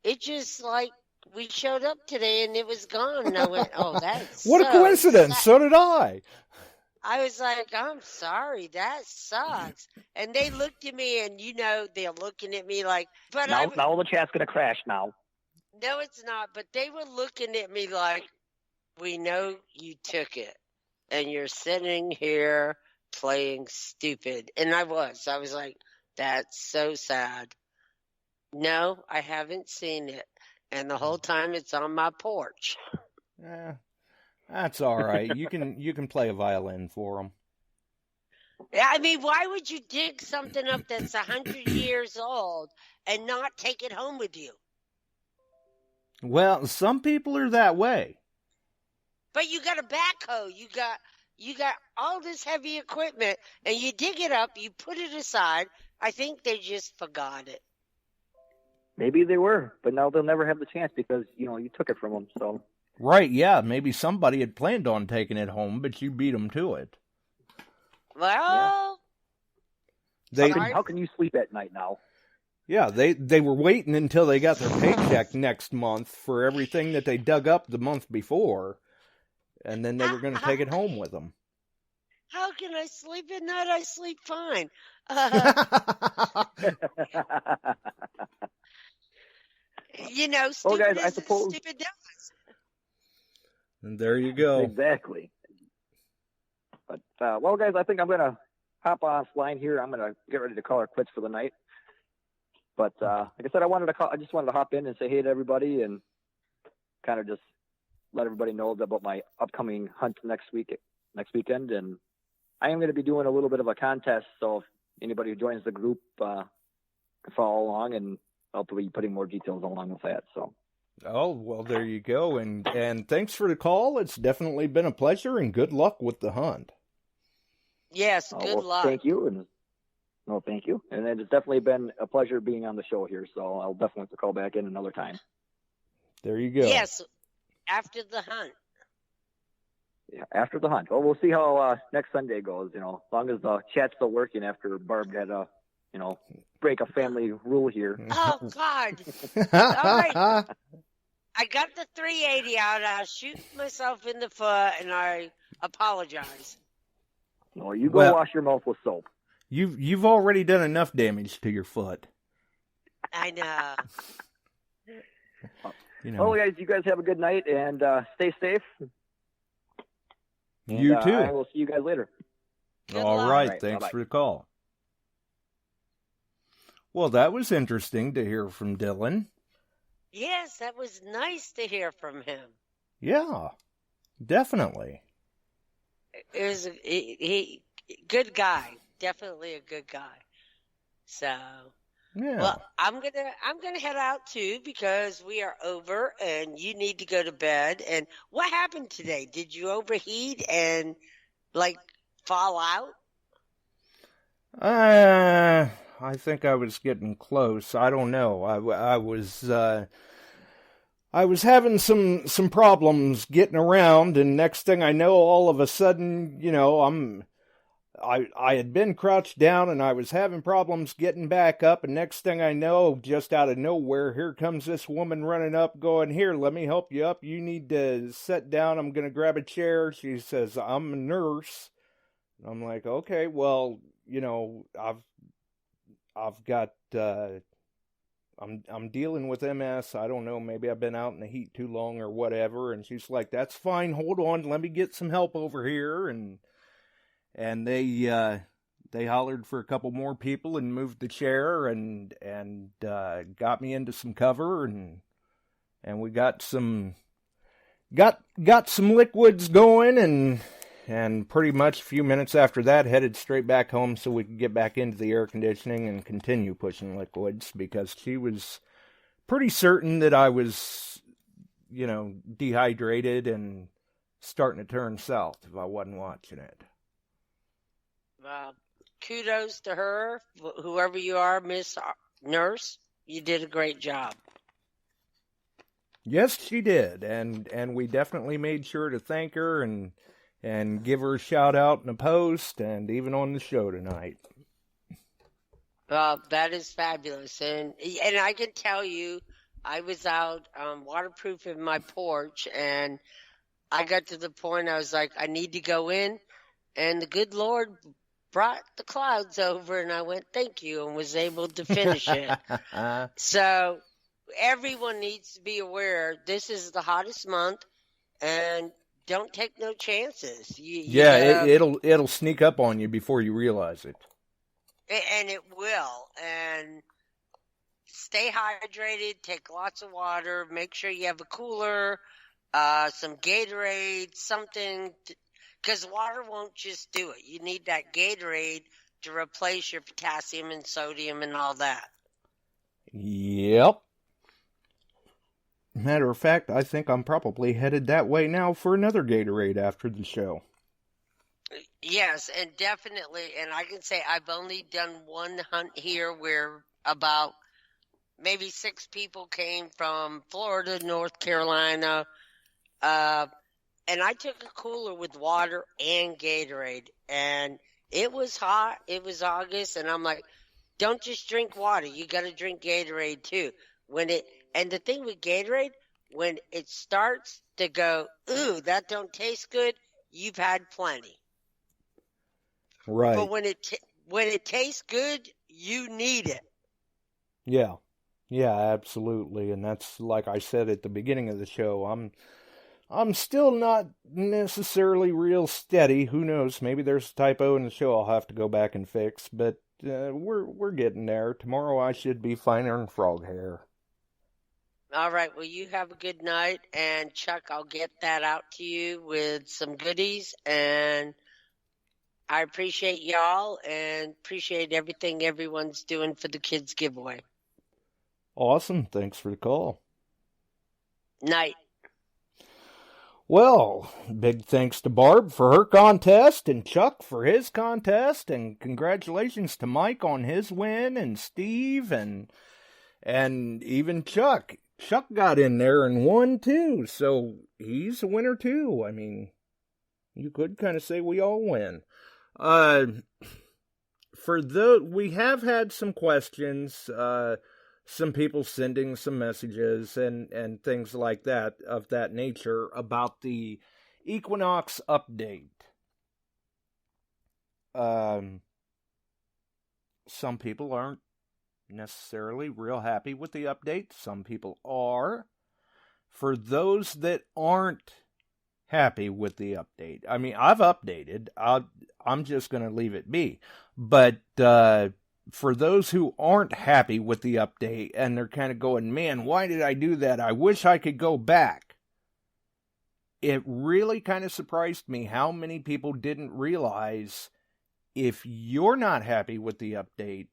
it just like we showed up today, and it was gone. And I went, oh, that's what a coincidence. So did I. I was like, I'm sorry, that sucks. And they looked at me, and they're looking at me like, but now the chat's gonna crash now. No, it's not. But they were looking at me like, we know you took it, and you're sitting here playing stupid. And I was like, that's so sad. No, I haven't seen it, and the whole time it's on my porch. That's all right. You can play a violin for them. Yeah, I mean, why would you dig something up that's 100 years old and not take it home with you? Well, some people are that way. But you got a backhoe, you got all this heavy equipment, and you dig it up, you put it aside. I think they just forgot it. Maybe they were, but now they'll never have the chance because, you took it from them. So. Right, yeah. Maybe somebody had planned on taking it home, but you beat them to it. Well, how can you sleep at night now? Yeah, they were waiting until they got their paycheck next month for everything that they dug up the month before, and then they were going to take it home with them. How can I sleep at night? I sleep fine. Stupid guys, I is suppose... stupid does. And there you go. Exactly. But, guys, I think I'm going to hop offline here. I'm going to get ready to call her quits for the night. But like I said, I just wanted to hop in and say hey to everybody and kind of just let everybody know about my upcoming hunt next weekend. And I am going to be doing a little bit of a contest. So if anybody who joins the group can follow along, and I'll be putting more details along with that. So. Oh, well, there you go. And thanks for the call. It's definitely been a pleasure, and good luck with the hunt. Yes, good luck. Thank you. Thank you. And it's definitely been a pleasure being on the show here, so I'll definitely have to call back in another time. There you go. Yes, after the hunt. Yeah, after the hunt. Well, we'll see how next Sunday goes, as long as the chat's still working after Barb had a, break a family rule here. Oh, God. All right. I got the 380 out. I shoot myself in the foot, and I apologize. No, you go wash your mouth with soap. You've already done enough damage to your foot. I know. Well, guys, you guys have a good night and stay safe. You too. I will see you guys later. All right. Thanks for the call. Well, that was interesting to hear from Dylan. Yes, that was nice to hear from him. Yeah, definitely. It was he good guy, definitely a good guy. So, yeah. Well, I'm gonna head out too because we are over, and you need to go to bed. And what happened today? Did you overheat and fall out? I think I was getting close. I don't know. I was having some problems getting around, and next thing I know, all of a sudden, I had been crouched down and I was having problems getting back up, and next thing I know, just out of nowhere, here comes this woman running up going, "Here, let me help you up. You need to sit down. I'm going to grab a chair." She says, "I'm a nurse." I'm like, "Okay, well, I've got, I'm dealing with MS. I don't know, maybe I've been out in the heat too long or whatever." And she's like, "That's fine. Hold on. Let me get some help over here." And they hollered for a couple more people and moved the chair and got me into some cover, and we got some liquids going, and pretty much a few minutes after that headed straight back home so we could get back into the air conditioning and continue pushing liquids, because she was pretty certain that I was, dehydrated and starting to turn south if I wasn't watching it. Kudos to her, whoever you are, Miss Nurse. You did a great job. Yes, she did, and we definitely made sure to thank her and give her a shout out in a post and even on the show tonight. That is fabulous, and I can tell you, I was out waterproofing my porch, and I got to the point I was like, I need to go in, and the good Lord brought the clouds over, and I went, thank you, and was able to finish it. So everyone needs to be aware, this is the hottest month, and don't take no chances. It'll sneak up on you before you realize it. And it will. And stay hydrated, take lots of water, make sure you have a cooler, some Gatorade, something, because water won't just do it. You need that Gatorade to replace your potassium and sodium and all that. Yep. Matter of fact, I think I'm probably headed that way now for another Gatorade after the show. Yes, and definitely, and I can say I've only done one hunt here where about maybe 6 people came from Florida, North Carolina, and I took a cooler with water and Gatorade, and it was hot. It was August, and I'm like, don't just drink water. You got to drink Gatorade too. And the thing with Gatorade, when it starts to go, ooh, that don't taste good, you've had plenty. Right. But when it tastes good, you need it. Yeah. Yeah, absolutely. And that's like I said at the beginning of the show, I'm still not necessarily real steady. Who knows? Maybe there's a typo in the show I'll have to go back and fix, but we're getting there. Tomorrow I should be finer than frog hair. All right. Well, you have a good night, and Chuck, I'll get that out to you with some goodies, and I appreciate y'all and appreciate everything everyone's doing for the kids giveaway. Awesome. Thanks for the call. Night. Well, big thanks to Barb for her contest and Chuck for his contest, and congratulations to Mike on his win, and Steve and even Chuck. Chuck got in there and won too, so he's a winner too. I mean, you could kind of say we all win. We have had some questions, some people sending some messages and things like that, of that nature, about the Equinox update. Some people aren't necessarily real happy with the update. Some people are. For those that aren't happy with the update, I mean, I've updated. I'm just going to leave it be. But for those who aren't happy with the update and they're kind of going, man, why did I do that? I wish I could go back. It really kind of surprised me how many people didn't realize if you're not happy with the update,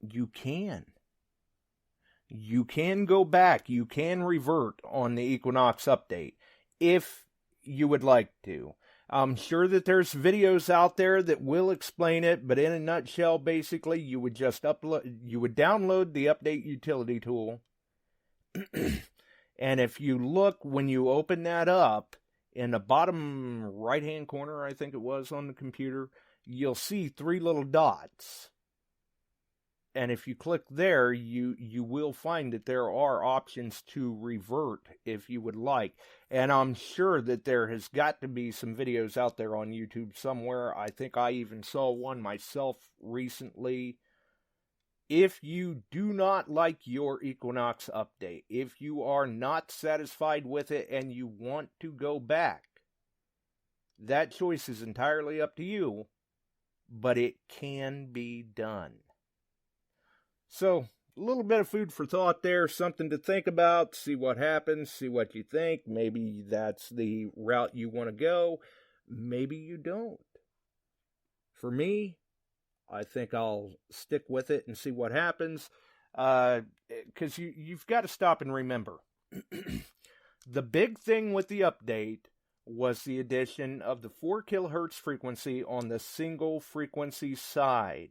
you can. You can go back. You can revert on the Equinox update if you would like to. I'm sure that there's videos out there that will explain it, but in a nutshell, basically, you would just download the update utility tool. And if you look, when you open that up, in the bottom right-hand corner, I think it was on the computer, you'll see 3 little dots. And if you click there, you will find that there are options to revert if you would like. And I'm sure that there has got to be some videos out there on YouTube somewhere. I think I even saw one myself recently. If you do not like your Equinox update, if you are not satisfied with it and you want to go back, that choice is entirely up to you, but it can be done. So, a little bit of food for thought there, something to think about, see what happens, see what you think. Maybe that's the route you want to go. Maybe you don't. For me, I think I'll stick with it and see what happens. Because you've got to stop and remember. The big thing with the update was the addition of the 4 kilohertz frequency on the single frequency side.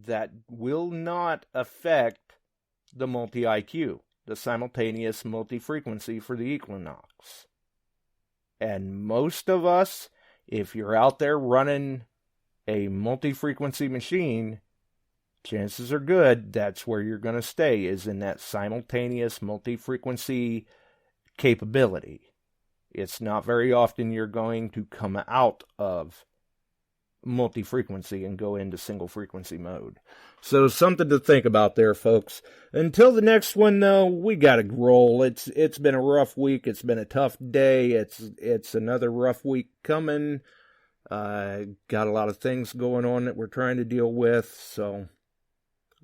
That will not affect the multi-IQ, the simultaneous multi-frequency for the Equinox. And most of us, if you're out there running a multi-frequency machine, chances are good that's where you're going to stay, is in that simultaneous multi-frequency capability. It's not very often you're going to come out of multi-frequency and go into single frequency mode. So something to think about there, folks. Until the next one, though, we gotta roll. It's been a rough week. It's been a tough day. It's another rough week coming. Got a lot of things going on that we're trying to deal with. So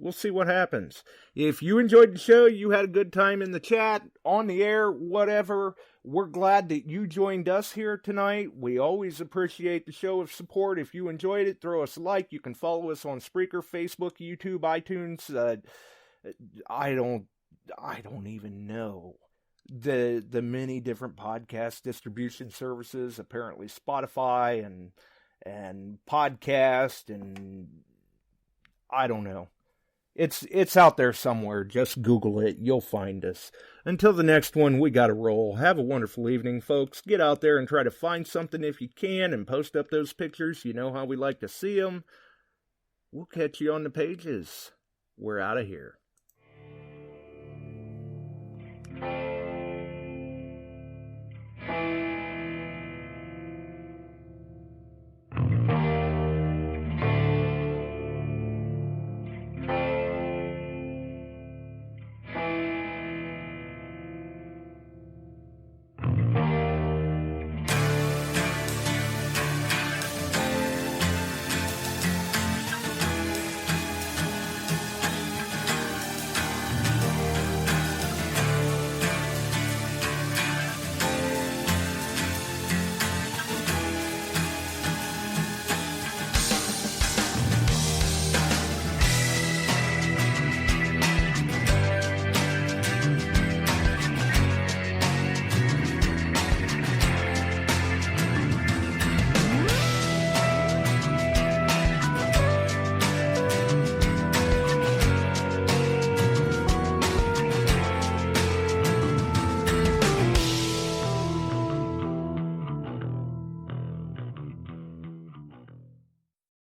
We'll see what happens. If you enjoyed the show, you had a good time in the chat, on the air, whatever, we're glad that you joined us here tonight. We always appreciate the show of support. If you enjoyed it, throw us a like. You can follow us on Spreaker, Facebook, YouTube, iTunes. I don't even know the many different podcast distribution services. Apparently Spotify and podcast, and I don't know. It's out there somewhere. Just Google it. You'll find us. Until the next one, we gotta roll. Have a wonderful evening, folks. Get out there and try to find something if you can and post up those pictures. You know how we like to see them. We'll catch you on the pages. We're out of here.